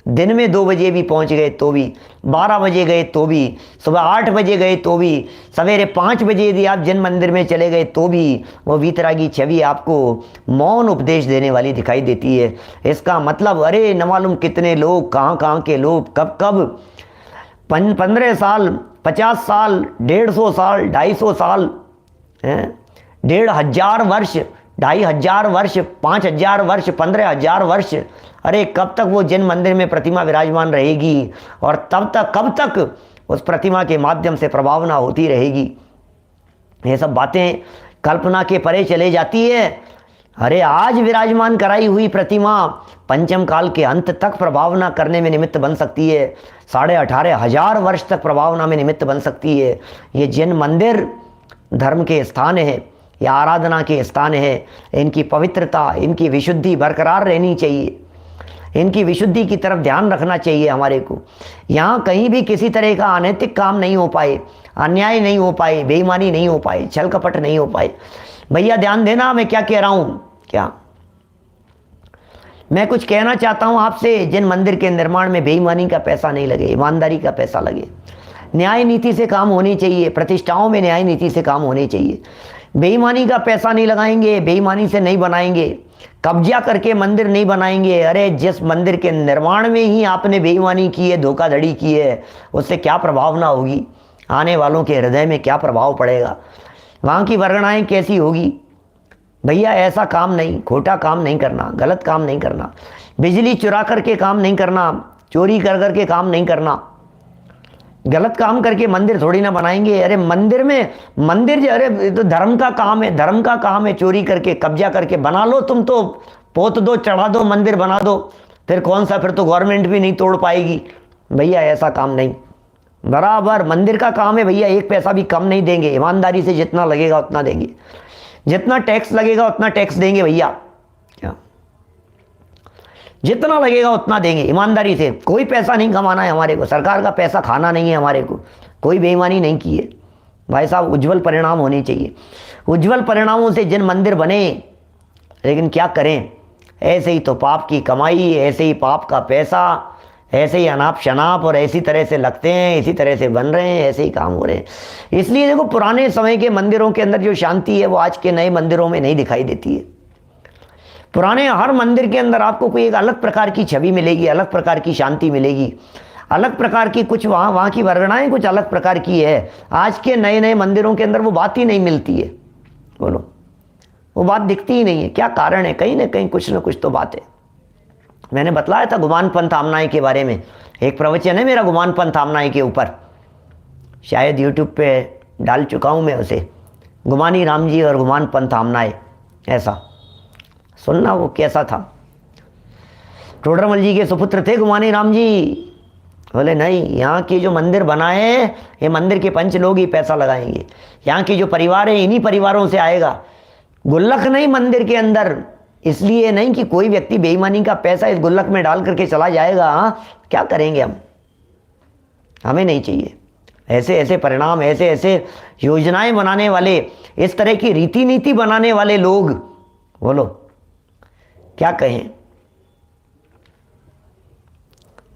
दिन में 2 बजे भी पहुंच गए तो भी, 12 बजे गए तो भी, सुबह 8 बजे गए तो भी, सवेरे 5 बजे यदि आप जिन मंदिर में चले गए तो भी वो वीतरागी छवि आपको मौन उपदेश देने वाली दिखाई देती है। इसका मतलब अरे न मालूम कितने लोग, कहाँ के लोग, कब 15 साल, 50 साल, 150 साल, 250 साल, 1500 वर्ष, 2500 वर्ष, 5000 वर्ष, 15000 वर्ष, अरे कब तक वो जिन मंदिर में प्रतिमा विराजमान रहेगी और तब तक कब तक उस प्रतिमा के माध्यम से प्रभावना होती रहेगी। ये सब बातें कल्पना के परे चले जाती है। अरे आज विराजमान कराई हुई प्रतिमा पंचम काल के अंत तक प्रभावना करने में निमित्त बन सकती है, 18,500 वर्ष तक प्रभावना में निमित्त बन सकती है। ये जिन मंदिर धर्म के स्थान है या आराधना के स्थान है, इनकी पवित्रता, इनकी विशुद्धि बरकरार रहनी चाहिए। इनकी विशुद्धि की तरफ ध्यान रखना चाहिए हमारे को। यहाँ कहीं भी किसी तरह का अनैतिक काम नहीं हो पाए, अन्याय नहीं हो पाए, बेईमानी नहीं हो पाए, छल कपट नहीं हो पाए। भैया ध्यान देना मैं क्या कह रहा हूँ। क्या मैं कुछ कहना चाहता हूँ आपसे, जिन मंदिर के निर्माण में बेईमानी का पैसा नहीं लगे, ईमानदारी का पैसा लगे, न्याय नीति से काम होनी चाहिए, प्रतिष्ठाओं में न्याय नीति से काम होने चाहिए। बेईमानी का पैसा नहीं लगाएंगे, बेईमानी से नहीं बनाएंगे, कब्जा करके मंदिर नहीं बनाएंगे। अरे जिस मंदिर के निर्माण में ही आपने बेईमानी की है, धोखाधड़ी की है, उससे क्या प्रभावना होगी, आने वालों के हृदय में क्या प्रभाव पड़ेगा, वहाँ की वर्गणाएं कैसी होगी। भैया ऐसा काम नहीं, खोटा काम नहीं करना, गलत काम नहीं करना, बिजली चुरा करके काम नहीं करना, चोरी कर करके काम नहीं करना, गलत काम करके मंदिर थोड़ी ना बनाएंगे। अरे मंदिर अरे तो धर्म का काम है, धर्म का काम है चोरी करके, कब्जा करके बना लो, तुम तो पोत दो, चढ़ा दो, मंदिर बना दो, फिर कौन सा, फिर तो गवर्नमेंट भी नहीं तोड़ पाएगी। भैया ऐसा काम नहीं, बराबर मंदिर का काम है भैया, 1 पैसा भी कम नहीं देंगे, ईमानदारी से जितना लगेगा उतना देंगे, जितना टैक्स लगेगा उतना टैक्स देंगे भैया, जितना लगेगा उतना देंगे ईमानदारी से। कोई पैसा नहीं कमाना है हमारे को, सरकार का पैसा खाना नहीं है हमारे को, कोई बेईमानी नहीं की है भाई साहब। उज्जवल परिणाम होने चाहिए, उज्जवल परिणामों से जिन मंदिर बने, लेकिन क्या करें, ऐसे ही तो पाप की कमाई, ऐसे ही पाप का पैसा, ऐसे ही अनाप शनाप और ऐसी तरह से लगते हैं, इसी तरह से बन रहे हैं, ऐसे ही काम हो रहे हैं। इसलिए देखो पुराने समय के मंदिरों के अंदर जो शांति है वो आज के नए मंदिरों में नहीं दिखाई देती है। पुराने हर मंदिर के अंदर आपको कोई एक अलग प्रकार की छवि मिलेगी, अलग प्रकार की शांति मिलेगी, अलग प्रकार की कुछ वहाँ की वर्णनाएं कुछ अलग प्रकार की है। आज के नए नए मंदिरों के अंदर वो बात ही नहीं मिलती है। बोलो, वो बात दिखती ही नहीं है। क्या कारण है? कहीं ना कहीं कुछ ना कुछ तो बात है। मैंने बतलाया था गुमान पंथ आमनाई के बारे में, एक प्रवचन है मेरा गुमान पंथ आमनाई के ऊपर, शायद यूट्यूब पे डाल चुका हूँ मैं उसे, गुमानी राम जी और गुमान पंथ आमनाई, ऐसा सुनना वो कैसा था। टोडरमल जी के सुपुत्र थे गुमानी राम जी। बोले नहीं, यहाँ के जो मंदिर बनाए ये मंदिर के पंच लोग ही पैसा लगाएंगे, यहाँ के जो परिवार है इन्हीं परिवारों से आएगा, गुल्लक नहीं मंदिर के अंदर। इसलिए नहीं कि कोई व्यक्ति बेईमानी का पैसा इस गुल्लक में डाल करके चला जाएगा। क्या करेंगे हम? हमें नहीं चाहिए ऐसे ऐसे परिणाम, ऐसे ऐसे योजनाएं बनाने वाले, इस तरह की रीति नीति बनाने वाले लोग। बोलो क्या कहें।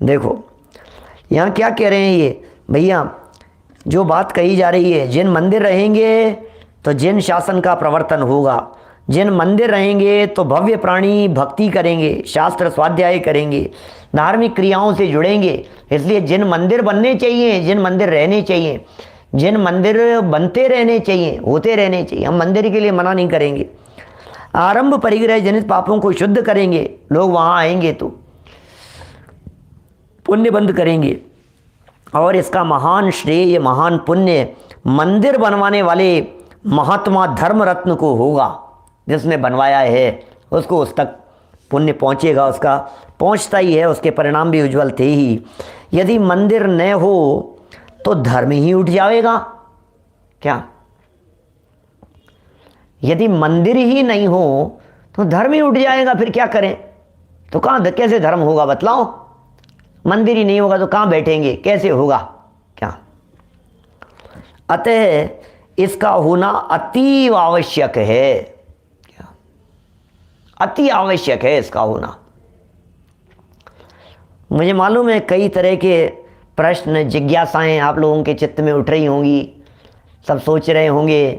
देखो यहाँ क्या कह रहे हैं ये भैया, जो बात कही जा रही है, जिन मंदिर रहेंगे तो जिन शासन का प्रवर्तन होगा, जिन मंदिर रहेंगे तो भव्य प्राणी भक्ति करेंगे, शास्त्र स्वाध्याय करेंगे, धार्मिक क्रियाओं से जुड़ेंगे। इसलिए जिन मंदिर बनने चाहिए, जिन मंदिर रहने चाहिए, जिन मंदिर बनते रहने चाहिए, होते रहने चाहिए, हम मंदिर के लिए मना नहीं करेंगे। आरंभ परिग्रह जनित पापों को शुद्ध करेंगे, लोग वहाँ आएंगे तो पुण्य बंद करेंगे। और इसका महान श्रेय, महान पुण्य मंदिर बनवाने वाले महात्मा धर्म रत्न को होगा। जिसने बनवाया है उसको उस तक पुण्य पहुँचेगा, उसका पहुँचता ही है, उसके परिणाम भी उज्जवल थे ही। यदि मंदिर न हो तो धर्म ही उठ जाएगा। क्या? यदि मंदिर ही नहीं हो तो धर्म ही उठ जाएगा, फिर क्या करें? तो कहाँ कैसे धर्म होगा बतलाओ? मंदिर ही नहीं होगा तो कहाँ बैठेंगे, कैसे होगा? क्या? अतः इसका होना अति आवश्यक है। क्या? अति आवश्यक है इसका होना। मुझे मालूम है कई तरह के प्रश्न, जिज्ञासाएं आप लोगों के चित्त में उठ रही होंगी। सब सोच रहे होंगे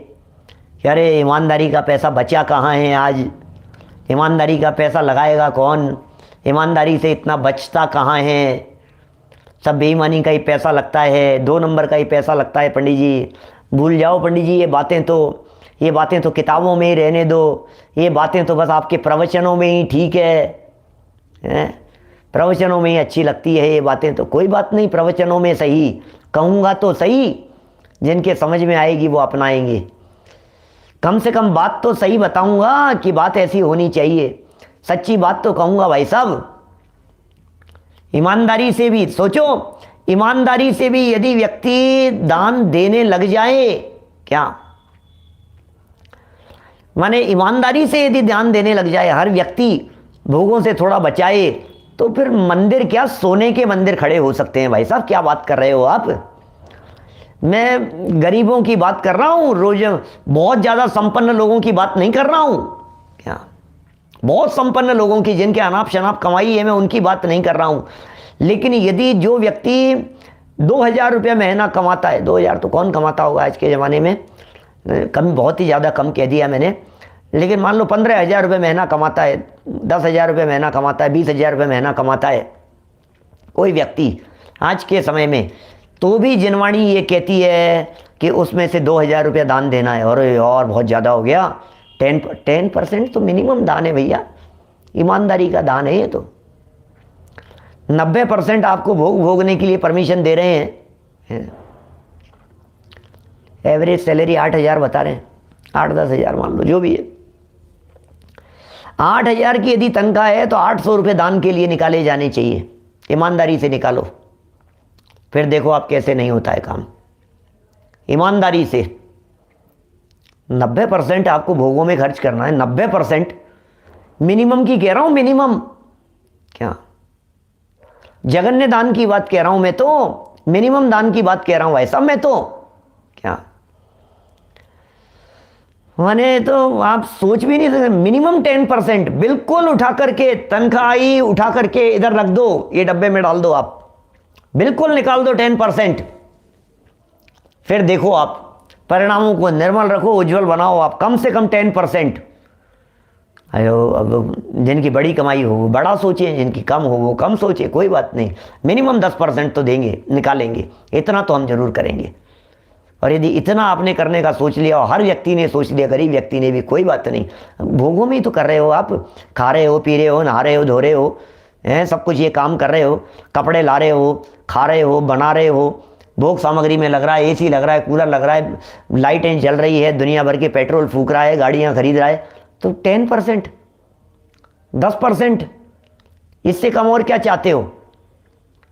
कि अरे ईमानदारी का पैसा बचा कहाँ है आज, ईमानदारी का पैसा लगाएगा कौन, ईमानदारी से इतना बचता कहाँ है, सब बेईमानी का ही पैसा लगता है, 2 नंबर का ही पैसा लगता है। पंडित जी भूल जाओ पंडित जी, ये बातें तो किताबों में ही रहने दो, ये बातें तो बस आपके प्रवचनों में ही ठीक है, प्रवचनों में ही अच्छी लगती है ये बातें। तो कोई बात नहीं, प्रवचनों में सही कहूँगा तो सही, जिनके समझ में आएगी वो अपनाएंगे। कम से कम बात तो सही बताऊंगा कि बात ऐसी होनी चाहिए, सच्ची बात तो कहूँगा भाई साहब। ईमानदारी से भी सोचो, ईमानदारी से भी यदि व्यक्ति दान देने लग जाए, क्या माने ईमानदारी से यदि दान देने लग जाए, हर व्यक्ति भोगों से थोड़ा बचाए, तो फिर मंदिर क्या सोने के मंदिर खड़े हो सकते हैं। भाई साहब क्या बात कर रहे हो आप? मैं गरीबों की बात कर रहा हूँ, रोज बहुत ज़्यादा संपन्न लोगों की बात नहीं कर रहा हूँ। क्या? बहुत संपन्न लोगों की, जिनके अनाप शनाप कमाई है, मैं उनकी बात नहीं कर रहा हूँ। लेकिन यदि जो व्यक्ति 2000 रुपये महीना कमाता है, 2000 तो कौन कमाता होगा आज के ज़माने में, कम, बहुत ही ज़्यादा कम कह दिया मैंने, लेकिन मान लो 15,000 रुपये महीना कमाता है, 10,000 रुपये महीना कमाता है, 20,000 रुपये महीना कमाता है कोई व्यक्ति आज के समय में, तो भी जिनवाणी ये कहती है कि उसमें से 2,000 रुपये दान देना है। और बहुत ज़्यादा हो गया, 10% तो मिनिमम दान है भैया, ईमानदारी का दान है ये। तो 90% आपको भोगने के लिए परमिशन दे रहे हैं। एवरेज सैलरी 8,000 बता रहे हैं, 8-10,000 मान लो जो भी है। 8,000 की यदि तनख्वाह है तो 800 रुपये दान के लिए निकाले जाने चाहिए, ईमानदारी से निकालो। फिर देखो आप कैसे नहीं होता है काम। ईमानदारी से 90% आपको भोगों में खर्च करना है, 90% मिनिमम की कह रहा हूं, मिनिमम। क्या? जगन्य दान की बात कह रहा हूं मैं तो, मिनिमम दान की बात कह रहा हूं भाई साहब मैं तो। क्या? माने तो आप सोच भी नहीं सकते, मिनिमम 10% बिल्कुल उठा करके, तनख्वाह आई उठा करके इधर रख दो, ये डब्बे में डाल दो, आप बिल्कुल निकाल दो 10%। फिर देखो आप परिणामों को निर्मल रखो, उज्जवल बनाओ आप, कम से कम 10%। अयो, अब जिनकी बड़ी कमाई हो वो बड़ा सोचे, जिनकी कम हो वो कम सोचे, कोई बात नहीं, मिनिमम 10% तो देंगे, निकालेंगे, इतना तो हम जरूर करेंगे। और यदि इतना आपने करने का सोच लिया और हर व्यक्ति ने सोच लिया, गरीब व्यक्ति ने भी, कोई बात नहीं, भोगों में ही तो कर रहे हो आप, खा रहे हो, पी रहे हो, नहा रहे हो, धो रहे हो, हैं, सब कुछ ये काम कर रहे हो, कपड़े ला रहे हो, खा रहे हो, बना रहे हो, भोग सामग्री में लग रहा है, एसी लग रहा है, कूलर लग रहा है, लाइटें जल रही है, दुनिया भर के पेट्रोल फूक रहा है, गाड़ियाँ खरीद रहा है, तो 10%, 10%, इससे कम और क्या चाहते हो?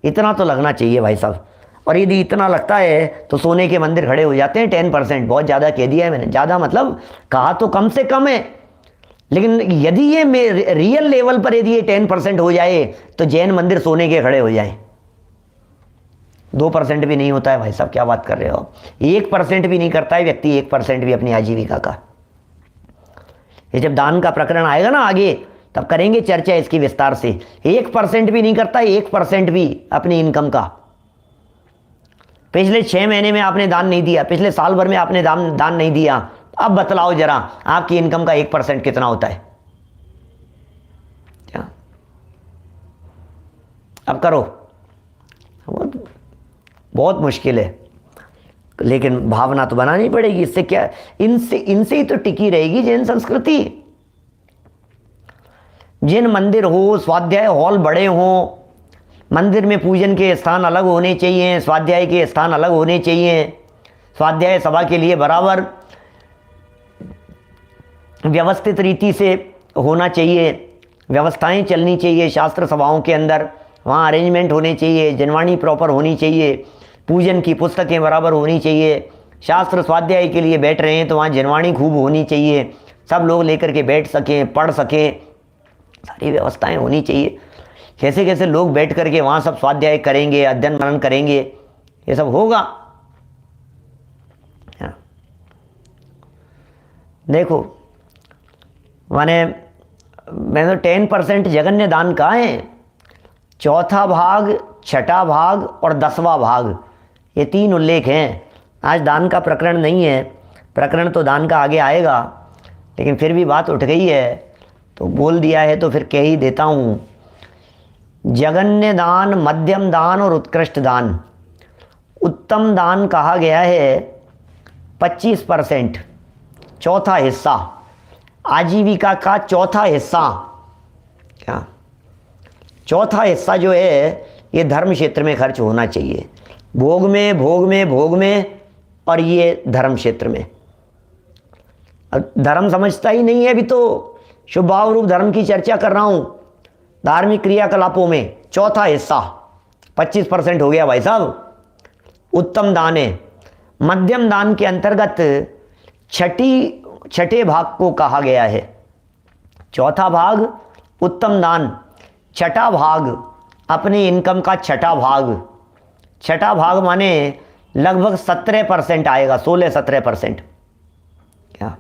इतना तो लगना चाहिए भाई साहब। और यदि इतना लगता है तो सोने के मंदिर खड़े हो जाते हैं। 10% बहुत ज़्यादा कह दिया है मैंने, ज़्यादा मतलब कहा तो कम से कम है, लेकिन यदि ये रियल लेवल पर यदि ये 10% हो जाए तो जैन मंदिर सोने के खड़े हो जाए। 2% भी नहीं होता है भाई साहब, क्या बात कर रहे हो आप? 1% भी नहीं करता है व्यक्ति, 1% भी अपनी आजीविका का। ये जब दान का प्रकरण आएगा ना आगे, तब करेंगे चर्चा इसकी विस्तार से। 1% भी नहीं करता, 1% भी अपनी इनकम का। पिछले 6 महीने में आपने दान नहीं दिया, पिछले साल भर में आपने दान नहीं दिया, अब बतलाओ जरा आपकी इनकम का 1% कितना होता है? क्या अब करो, बहुत मुश्किल है, लेकिन भावना तो बनानी पड़ेगी। इससे क्या, इनसे ही तो टिकी रहेगी जैन संस्कृति। जिन मंदिर हो, स्वाध्याय हॉल बड़े हों, मंदिर में पूजन के स्थान अलग होने चाहिए, स्वाध्याय के स्थान अलग होने चाहिए, स्वाध्याय सभा के लिए बराबर व्यवस्थित रीति से होना चाहिए, व्यवस्थाएं चलनी चाहिए शास्त्र सभाओं के अंदर, वहाँ अरेंजमेंट होने चाहिए, जनवाणी प्रॉपर होनी चाहिए, पूजन की पुस्तकें बराबर होनी चाहिए, शास्त्र स्वाध्याय के लिए बैठ रहे हैं तो वहाँ जनवाणी खूब होनी चाहिए, सब लोग लेकर के बैठ सकें, पढ़ सकें, सारी व्यवस्थाएं होनी चाहिए। कैसे कैसे लोग बैठ करके वहाँ सब स्वाध्याय करेंगे, अध्ययन मनन करेंगे, ये सब होगा? देखो मैंने तो 10% जगन्य दान कहा है, चौथा भाग, छठा भाग और 10वां भाग, ये 3 उल्लेख हैं। आज दान का प्रकरण नहीं है, प्रकरण तो दान का आगे आएगा, लेकिन फिर भी बात उठ गई है तो बोल दिया है तो फिर कह ही देता हूँ। जगन्य दान, मध्यम दान और उत्कृष्ट दान। उत्तम दान कहा गया है 25%, चौथा हिस्सा, आजीविका का चौथा हिस्सा। क्या? चौथा हिस्सा जो है ये धर्म क्षेत्र में खर्च होना चाहिए, भोग में, भोग में, भोग में, और ये धर्म क्षेत्र में। अब धर्म समझता ही नहीं है, अभी तो शुभ भाव रूप धर्म की चर्चा कर रहा हूँ। धार्मिक क्रियाकलापों में चौथा हिस्सा 25% हो गया भाई साहब, उत्तम दान है। मध्यम दान के अंतर्गत छठे भाग को कहा गया है। चौथा भाग उत्तम दान, छठा भाग अपनी इनकम का छठा भाग। छठा भाग माने लगभग 17% आएगा, 16-17%, क्या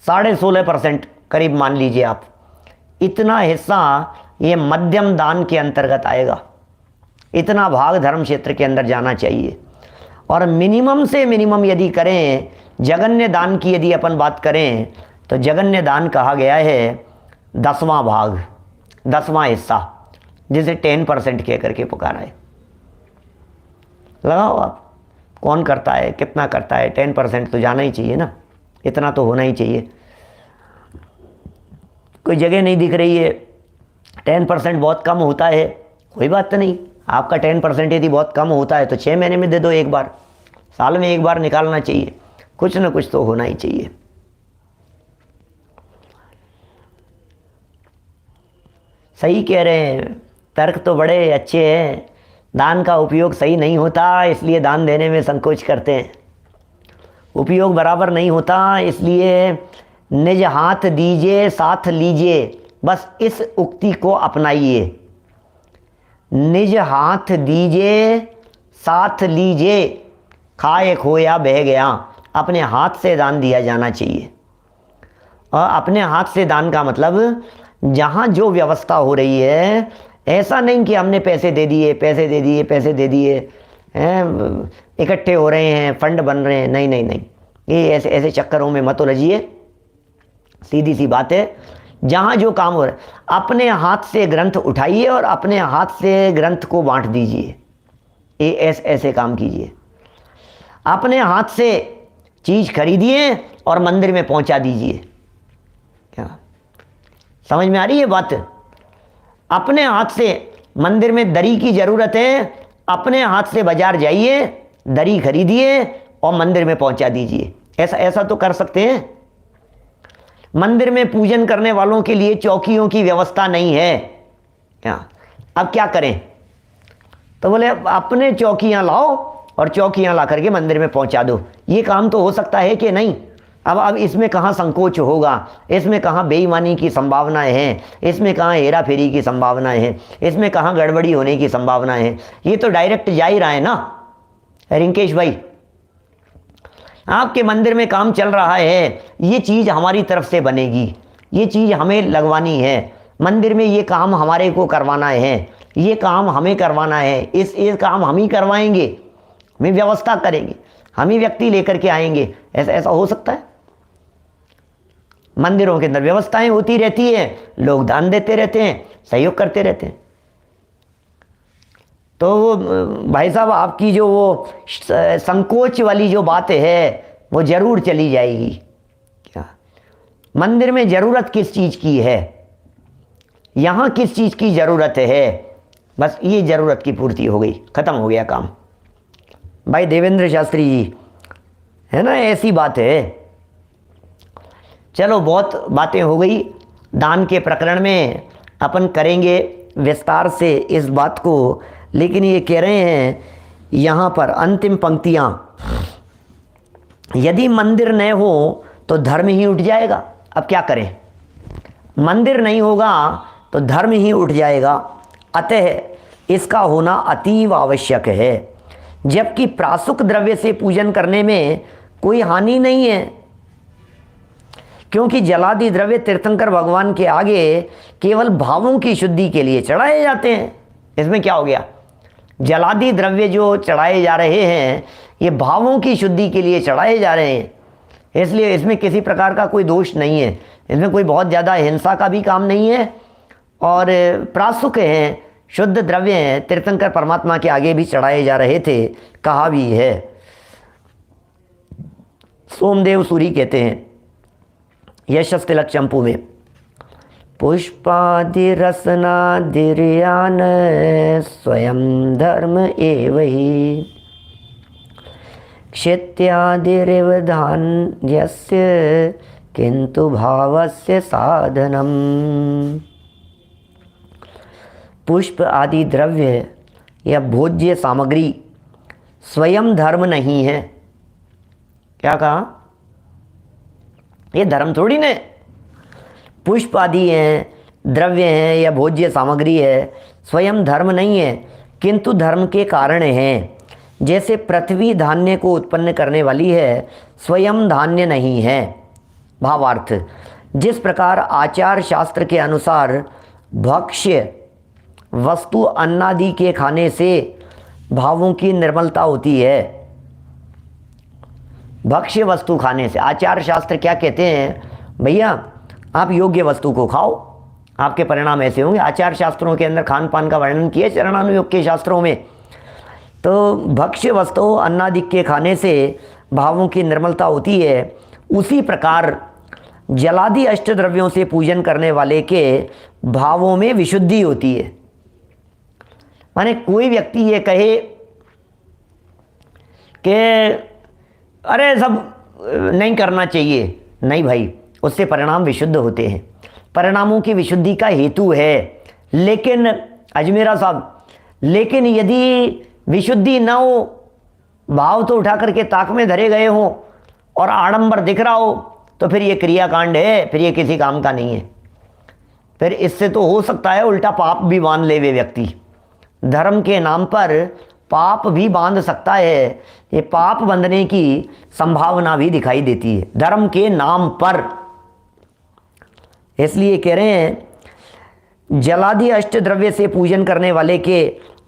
16.5% करीब मान लीजिए आप। इतना हिस्सा ये मध्यम दान के अंतर्गत आएगा, इतना भाग धर्म क्षेत्र के अंदर जाना चाहिए। और मिनिमम से मिनिमम यदि करें, जगन्य दान की यदि अपन बात करें तो जगन्य दान कहा गया है 10वां भाग, 10वां हिस्सा, जिसे 10% कह करके पुकारा है। लगाओ आप, कौन करता है, कितना करता है? 10% तो जाना ही चाहिए ना, इतना तो होना ही चाहिए। कोई जगह नहीं दिख रही है, 10% बहुत कम होता है, कोई बात तो नहीं। आपका 10% यदि बहुत कम होता है तो 6 महीने में दे दो, एक बार, साल में एक बार निकालना चाहिए, कुछ ना कुछ तो होना ही चाहिए। सही कह रहे हैं, तर्क तो बड़े अच्छे हैं। दान का उपयोग सही नहीं होता, इसलिए दान देने में संकोच करते हैं। उपयोग बराबर नहीं होता, इसलिए निज हाथ दीजिए साथ लीजिए, बस इस उक्ति को अपनाइए। निज हाथ दीजिए साथ लीजिए, खाए खोया बह गया, अपने हाथ से दान दिया जाना चाहिए। और अपने हाथ से दान का मतलब जहाँ जो व्यवस्था हो रही है, ऐसा नहीं कि हमने पैसे दे दिए, पैसे दे दिए, पैसे दे दिए हैं, इकट्ठे हो रहे हैं, फंड बन रहे हैं, नहीं नहीं नहीं, ये ऐसे ऐसे चक्करों में मत उलझिए। सीधी सी बात है, जहाँ जो काम हो रहा है अपने हाथ से ग्रंथ उठाइए और अपने हाथ से ग्रंथ को बांट दीजिए। ये ऐसे काम कीजिए। अपने हाथ से चीज़ खरीदिए और मंदिर में पहुंचा दीजिए। क्या समझ में आ रही है बात? अपने हाथ से, मंदिर में दरी की ज़रूरत है, अपने हाथ से बाजार जाइए, दरी खरीदिए और मंदिर में पहुंचा दीजिए। ऐसा ऐसा तो कर सकते हैं। मंदिर में पूजन करने वालों के लिए चौकियों की व्यवस्था नहीं है क्या? अब क्या करें? तो बोले अपने चौकियां लाओ और चौकियां ला करके मंदिर में पहुंचा दो। ये काम तो हो सकता है कि नहीं? अब इसमें कहाँ संकोच होगा, इसमें कहाँ बेईमानी की संभावनाएं हैं, इसमें कहाँ हेरा फेरी की संभावनाएं हैं, इसमें कहाँ गड़बड़ी होने की संभावनाएं हैं? ये तो डायरेक्ट जा ही रहा है ना रिंकेश भाई। आपके मंदिर में काम चल रहा है, ये चीज़ हमारी तरफ से बनेगी, ये चीज़ हमें लगवानी है, मंदिर में ये काम हमारे को करवाना है, ये काम हमें करवाना है, इस काम हम ही करवाएंगे, हम ही व्यवस्था करेंगे, हम ही व्यक्ति लेकर के आएंगे। ऐसा ऐसा हो सकता है? मंदिरों के अंदर व्यवस्थाएं होती रहती है, लोग दान देते रहते हैं, सहयोग करते रहते हैं। तो भाई साहब आपकी जो वो संकोच वाली जो बात है वो जरूर चली जाएगी। क्या मंदिर में जरूरत किस चीज़ की है, यहाँ किस चीज़ की ज़रूरत है, बस ये ज़रूरत की पूर्ति हो गई, ख़त्म हो गया काम। भाई देवेंद्र शास्त्री जी, है ना, ऐसी बात है। चलो बहुत बातें हो गई दान के प्रकरण में, अपन करेंगे विस्तार से इस बात को। लेकिन ये कह रहे हैं यहाँ पर अंतिम पंक्तियाँ, यदि मंदिर न हो तो धर्म ही उठ जाएगा। अब क्या करें? मंदिर नहीं होगा तो धर्म ही उठ जाएगा, अतः इसका होना अतीव आवश्यक है। जबकि प्रासुक द्रव्य से पूजन करने में कोई हानि नहीं है, क्योंकि जलादि द्रव्य तीर्थंकर भगवान के आगे केवल भावों की शुद्धि के लिए चढ़ाए जाते हैं। इसमें क्या हो गया? जलादि द्रव्य जो चढ़ाए जा रहे हैं ये भावों की शुद्धि के लिए चढ़ाए जा रहे हैं, इसलिए इसमें किसी प्रकार का कोई दोष नहीं है, इसमें कोई बहुत ज़्यादा हिंसा का भी काम नहीं है। और प्रासुक हैं, शुद्ध द्रव्य हैं, तीर्थंकर परमात्मा के आगे भी चढ़ाए जा रहे थे, कहा भी है। सोमदेव सूरी कहते हैं यशस तिलक चंपू में, पुष्पादि रसनादिर्यान स्वयं धर्म एव हि क्षित्यादिरेव धान्यस्य किंतु भावस्य साधनम। पुष्प आदि द्रव्य या भोज्य सामग्री स्वयं धर्म नहीं है। क्या कहा? ये धर्म थोड़ी न। पुष्प आदि हैं, द्रव्य हैं या भोज्य सामग्री है, स्वयं धर्म नहीं है, किंतु धर्म के कारण हैं। जैसे पृथ्वी धान्य को उत्पन्न करने वाली है, स्वयं धान्य नहीं है। भावार्थ, जिस प्रकार आचार शास्त्र के अनुसार भक्ष्य वस्तु अन्नादि के खाने से भावों की निर्मलता होती है, भक्ष्य वस्तु खाने से, आचार शास्त्र क्या कहते हैं? भैया आप योग्य वस्तु को खाओ, आपके परिणाम ऐसे होंगे। आचार शास्त्रों के अंदर खान पान का वर्णन किया चरणानुयोग के शास्त्रों में। तो भक्ष्य वस्तु अन्नादि के खाने से भावों की निर्मलता होती है, उसी प्रकार जलादि अष्टद्रव्यों से पूजन करने वाले के भावों में विशुद्धि होती है। माने कोई व्यक्ति ये कहे कि अरे सब नहीं करना चाहिए, नहीं भाई, उससे परिणाम विशुद्ध होते हैं, परिणामों की विशुद्धि का हेतु है। लेकिन अजमेरा साहब, लेकिन यदि विशुद्धि ना हो, भाव तो उठा करके ताक में धरे गए हो और आडंबर दिख रहा हो, तो फिर ये क्रियाकांड है, फिर ये किसी काम का नहीं है। फिर इससे तो हो सकता है उल्टा पाप भी मान ले वे व्यक्ति। धर्म के नाम पर पाप भी बांध सकता है, ये पाप बंधने की संभावना भी दिखाई देती है धर्म के नाम पर। इसलिए कह रहे हैं जलादि अष्ट द्रव्य से पूजन करने वाले के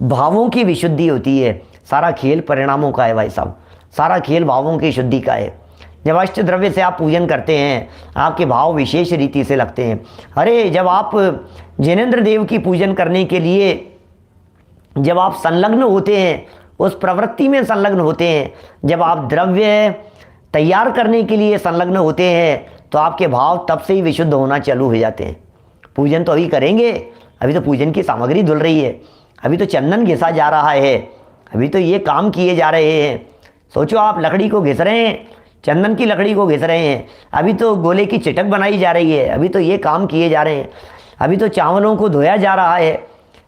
भावों की विशुद्धि होती है। सारा खेल परिणामों का है भाई साहब, सारा खेल भावों की शुद्धि का है। जब अष्ट द्रव्य से आप पूजन करते हैं आपके भाव विशेष रीति से लगते हैं। अरे जब आप जिनेंद्र देव की पूजन करने के लिए जब आप संलग्न होते हैं, उस प्रवृत्ति में संलग्न होते हैं, जब आप द्रव्य तैयार करने के लिए संलग्न होते हैं, तो आपके भाव तब से ही विशुद्ध होना चालू हो जाते हैं। पूजन तो अभी करेंगे, अभी तो पूजन की सामग्री धुल रही है, अभी तो चंदन घिसा जा रहा है, अभी तो ये काम किए जा रहे हैं। सोचो आप लकड़ी को घिस रहे हैं, चंदन की लकड़ी को घिस रहे हैं, अभी तो गोले की चिटक बनाई जा रही है, अभी तो ये काम किए जा रहे हैं, अभी तो चावलों को धोया जा रहा है।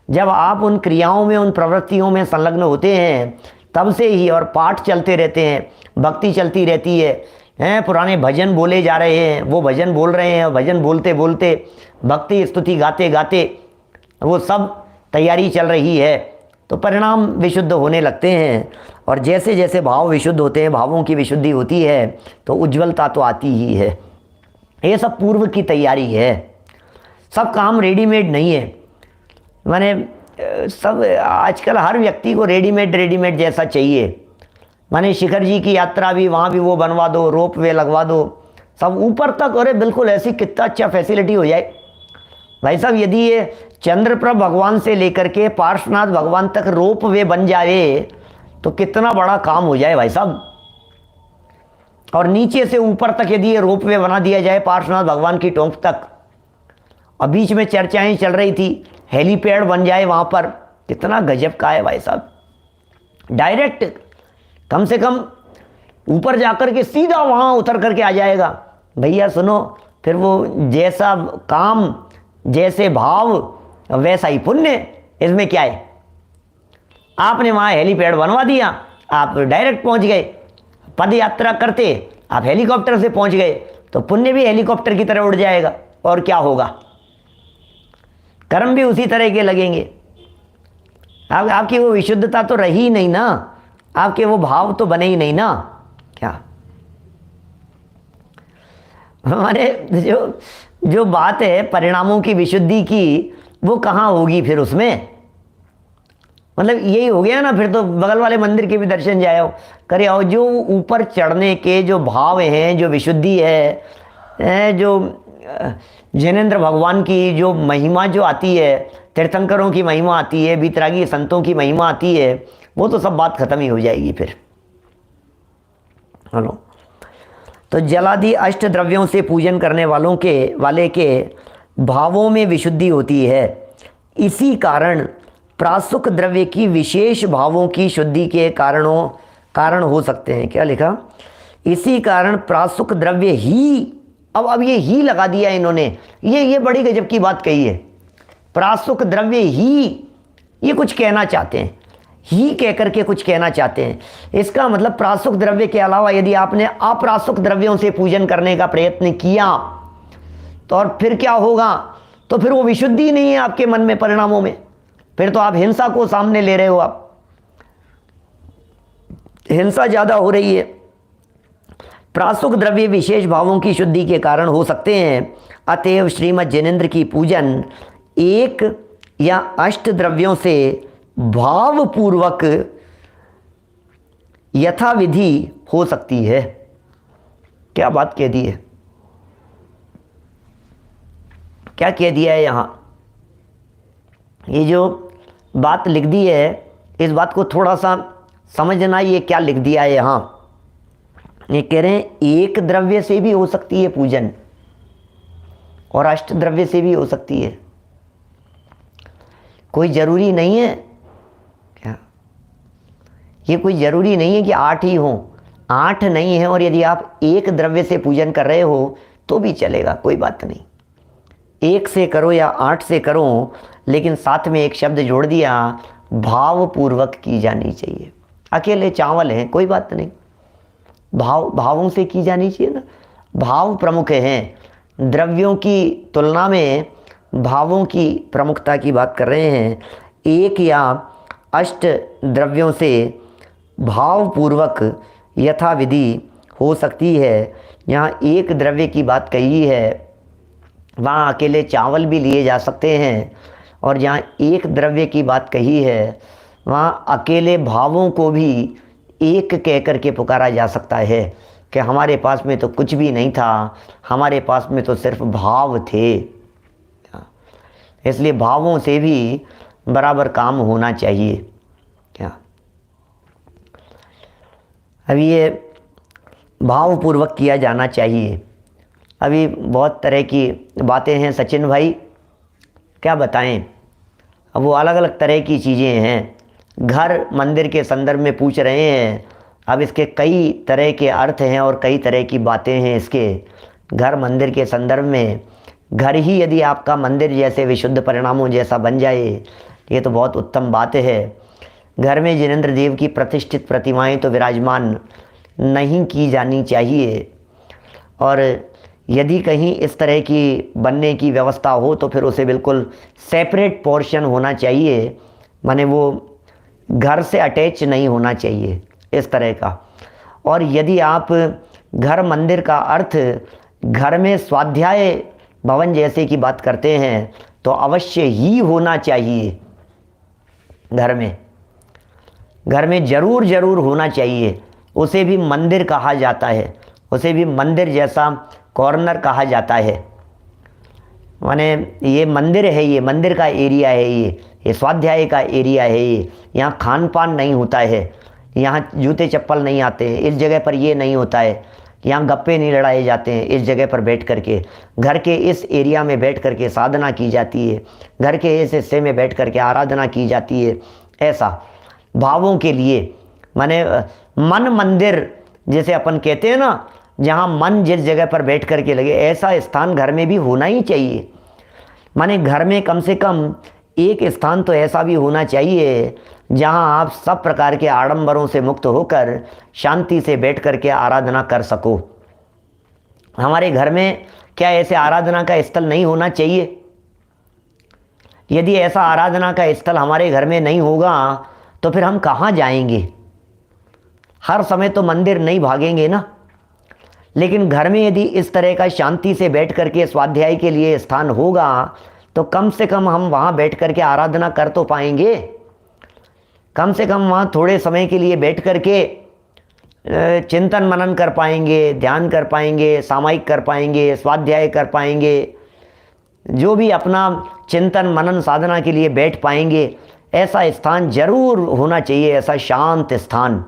जब आप उन क्रियाओं में, उन प्रवृत्तियों में संलग्न होते हैं तब से ही, और पाठ चलते रहते हैं, भक्ति चलती रहती है, पुराने भजन बोले जा रहे हैं, वो भजन बोल रहे हैं, भजन बोलते बोलते भक्ति स्तुति गाते गाते वो सब तैयारी चल रही है, तो परिणाम विशुद्ध होने लगते हैं। और जैसे जैसे भाव विशुद्ध होते हैं, भावों की विशुद्धि होती है, तो उज्ज्वलता तो आती ही है। ये सब पूर्व की तैयारी है, सब काम रेडीमेड नहीं है। माने सब आजकल हर व्यक्ति को रेडीमेड जैसा चाहिए। माने शिखर जी की यात्रा भी, वहाँ भी वो बनवा दो, रोप वे लगवा दो, सब ऊपर तक। अरे बिल्कुल ऐसी कितना अच्छा फैसिलिटी हो जाए भाई साहब। यदि ये चंद्रप्रभ भगवान से लेकर के पार्श्वनाथ भगवान तक रोप वे बन जाए तो कितना बड़ा काम हो जाए भाई साहब। और नीचे से ऊपर तक यदि ये रोप वे बना दिया जाए पार्श्वनाथ भगवान की टोंक तक, और बीच में चर्चाएं चल रही थी हेलीपैड बन जाए वहाँ पर, कितना गजब का है भाई साहब। डायरेक्ट कम से कम ऊपर जाकर के सीधा वहाँ उतर करके आ जाएगा। भैया सुनो, फिर वो जैसा काम जैसे भाव वैसा ही पुण्य, इसमें क्या है। आपने वहाँ हेलीपैड बनवा दिया, आप डायरेक्ट पहुँच गए। पद यात्रा करते आप हेलीकॉप्टर से पहुँच गए, तो पुण्य भी हेलीकॉप्टर की तरह उड़ जाएगा। और क्या होगा, कर्म भी उसी तरह के लगेंगे। आपकी वो विशुद्धता तो रही ही नहीं ना, आपके वो भाव तो बने ही नहीं ना। क्या हमारे जो बात है परिणामों की विशुद्धि की, वो कहाँ होगी फिर उसमें। मतलब यही हो गया ना, फिर तो बगल वाले मंदिर के भी दर्शन जाओ करे आओ। जो ऊपर चढ़ने के जो भाव हैं, जो विशुद्धि है, जो जिनेंद्र भगवान की जो महिमा जो आती है, तीर्थंकरों की महिमा आती है, बीतरागी संतों की महिमा आती है, वो तो सब बात खत्म ही हो जाएगी फिर। हेलो, तो जलादि अष्ट द्रव्यों से पूजन करने वाले के भावों में विशुद्धि होती है। इसी कारण प्रासुक द्रव्य की विशेष भावों की शुद्धि के कारण हो सकते हैं। क्या लिखा, इसी कारण प्रासुक द्रव्य ही, अब ये ही लगा दिया इन्होंने, ये बड़ी गजब की बात कही है। प्रासुक द्रव्य ही, ये कुछ कहना चाहते हैं, ही कह करके कुछ कहना चाहते हैं। इसका मतलब प्रासुक द्रव्य के अलावा यदि आपने अप्रासुक द्रव्यों से पूजन करने का प्रयत्न किया तो और फिर क्या होगा, तो फिर वो विशुद्धि नहीं है आपके मन में, परिणामों में। फिर तो आप हिंसा को सामने ले रहे हो, आप हिंसा ज्यादा हो रही है। प्रासुक द्रव्य विशेष भावों की शुद्धि के कारण हो सकते हैं। अतएव श्रीमद् जिनेंद्र की पूजन एक या अष्ट द्रव्यों से भावपूर्वक यथाविधि हो सकती है। क्या बात कह दी है, क्या कह दिया है यहाँ। ये जो बात लिख दी है, इस बात को थोड़ा सा समझना, ये क्या लिख दिया है यहाँ। ये कह रहे हैं एक द्रव्य से भी हो सकती है पूजन और अष्ट द्रव्य से भी हो सकती है। कोई जरूरी नहीं है क्या, ये कोई जरूरी नहीं है कि 8 ही हो, 8 नहीं है। और यदि आप एक द्रव्य से पूजन कर रहे हो तो भी चलेगा, कोई बात नहीं। 1 से करो या 8 से करो, लेकिन साथ में एक शब्द जोड़ दिया, भावपूर्वक की जानी चाहिए। अकेले चावल हैं, कोई बात नहीं, भावों से की जानी चाहिए ना। भाव प्रमुख हैं, द्रव्यों की तुलना में भावों की प्रमुखता की बात कर रहे हैं। 1 या अष्ट द्रव्यों से भावपूर्वक यथाविधि हो सकती है। यहाँ एक द्रव्य की बात कही है, वहाँ अकेले चावल भी लिए जा सकते हैं, और जहाँ एक द्रव्य की बात कही है वहाँ अकेले भावों को भी एक कह कर के पुकारा जा सकता है कि हमारे पास में तो कुछ भी नहीं था, हमारे पास में तो सिर्फ भाव थे। इसलिए भावों से भी बराबर काम होना चाहिए। क्या अभी ये भावपूर्वक किया जाना चाहिए। अभी बहुत तरह की बातें हैं सचिन भाई, क्या बताएं। अब वो अलग अलग तरह की चीज़ें हैं। घर मंदिर के संदर्भ में पूछ रहे हैं। अब इसके कई तरह के अर्थ हैं और कई तरह की बातें हैं इसके। घर मंदिर के संदर्भ में, घर ही यदि आपका मंदिर जैसे विशुद्ध परिणामों जैसा बन जाए, ये तो बहुत उत्तम बात है। घर में जिनेंद्र देव की प्रतिष्ठित प्रतिमाएं तो विराजमान नहीं की जानी चाहिए, और यदि कहीं इस तरह की बनने की व्यवस्था हो तो फिर उसे बिल्कुल सेपरेट पोर्शन होना चाहिए, माने वो घर से अटैच नहीं होना चाहिए इस तरह का। और यदि आप घर मंदिर का अर्थ घर में स्वाध्याय भवन जैसे की बात करते हैं तो अवश्य ही होना चाहिए। घर में ज़रूर होना चाहिए। उसे भी मंदिर कहा जाता है, उसे भी मंदिर जैसा कॉर्नर कहा जाता है। माने ये मंदिर है, ये मंदिर का एरिया है, ये स्वाध्याय का एरिया है। ये यहाँ खान पान नहीं होता है, यहाँ जूते चप्पल नहीं आते हैं, इस जगह पर ये नहीं होता है, यहाँ गप्पे नहीं लड़ाए जाते हैं। इस जगह पर बैठ करके, घर के इस एरिया में बैठ करके साधना की जाती है, घर के इस हिस्से में बैठ करके आराधना की जाती है। ऐसा भावों के लिए, माने मन मंदिर जैसे अपन कहते हैं ना, जहाँ मन जिस जगह पर बैठ करके लगे, ऐसा स्थान घर में भी होना ही चाहिए। माने घर में कम से कम एक स्थान तो ऐसा भी होना चाहिए जहाँ आप सब प्रकार के आडंबरों से मुक्त होकर शांति से बैठ करके आराधना कर सको। हमारे घर में क्या ऐसे आराधना का स्थल नहीं होना चाहिए? यदि ऐसा आराधना का स्थल हमारे घर में नहीं होगा तो फिर हम कहाँ जाएंगे? हर समय तो मंदिर नहीं भागेंगे ना। लेकिन घर में यदि इस तरह का शांति से बैठ करके स्वाध्याय के लिए स्थान होगा तो कम से कम हम वहाँ बैठ करके आराधना कर तो पाएंगे। कम से कम वहाँ थोड़े समय के लिए बैठ करके चिंतन मनन कर पाएंगे, ध्यान कर पाएंगे, सामायिक कर पाएंगे, स्वाध्याय कर पाएंगे, जो भी अपना चिंतन मनन साधना के लिए बैठ पाएंगे। ऐसा स्थान जरूर होना चाहिए, ऐसा शांत स्थान।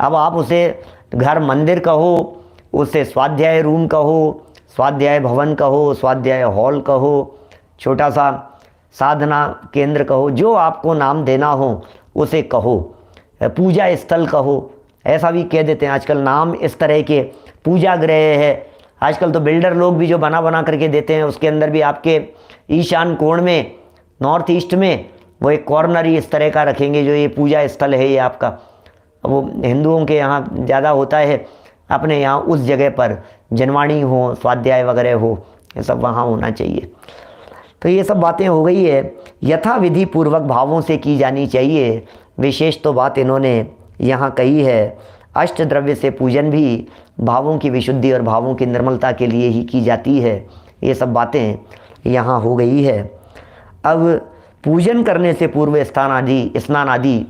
अब आप उसे घर मंदिर कहो, उसे स्वाध्याय रूम कहो, स्वाध्याय भवन कहो, स्वाध्याय हॉल कहो, छोटा सा साधना केंद्र कहो, जो आपको नाम देना हो उसे कहो, पूजा स्थल कहो, ऐसा भी कह देते हैं आजकल नाम इस तरह के। पूजा गृह है आजकल तो, बिल्डर लोग भी जो बना करके देते हैं, उसके अंदर भी आपके ईशान कोण में, नॉर्थ ईस्ट में वो एक कॉर्नर ही इस तरह का रखेंगे जो ये पूजा स्थल है, ये आपका। वो हिंदुओं के यहाँ ज़्यादा होता है, अपने यहाँ उस जगह पर जनवाणी हो, स्वाध्याय वगैरह हो, ये सब वहाँ होना चाहिए। तो ये सब बातें हो गई है, यथाविधि पूर्वक भावों से की जानी चाहिए। विशेष तो बात इन्होंने यहाँ कही है, अष्ट द्रव्य से पूजन भी भावों की विशुद्धि और भावों की निर्मलता के लिए ही की जाती है। ये सब बातें यहाँ हो गई है। अब पूजन करने से पूर्व स्नान आदि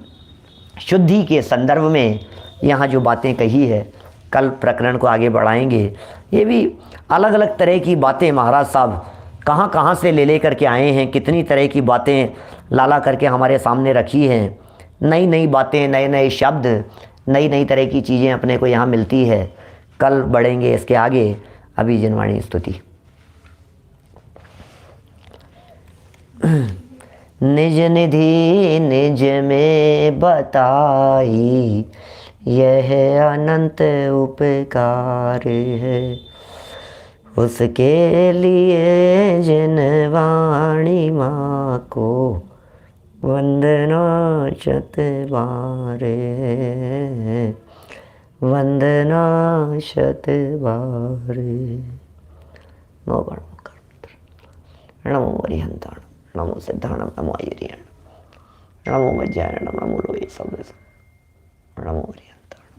शुद्धि के संदर्भ में यहाँ जो बातें कही है, कल प्रकरण को आगे बढ़ाएंगे। ये भी अलग अलग तरह की बातें महाराज साहब कहाँ से ले करके आए हैं, कितनी तरह की बातें लाला करके हमारे सामने रखी हैं। नई बातें, नए शब्द, नई तरह की चीज़ें अपने को यहाँ मिलती है। कल बढ़ेंगे इसके आगे। अभी जनवाणी स्तुति। निज निधि निज में बताई, यह अनंत उपकार है। उसके लिए जिन वाणी माँ को वंदना शत बार है, वंदना शत बार। नमो वरिहंताण, नमो सिद्धाणम, नमो आयुर्यण। नमो मज्जाय नमो लोये सब नमो हरि।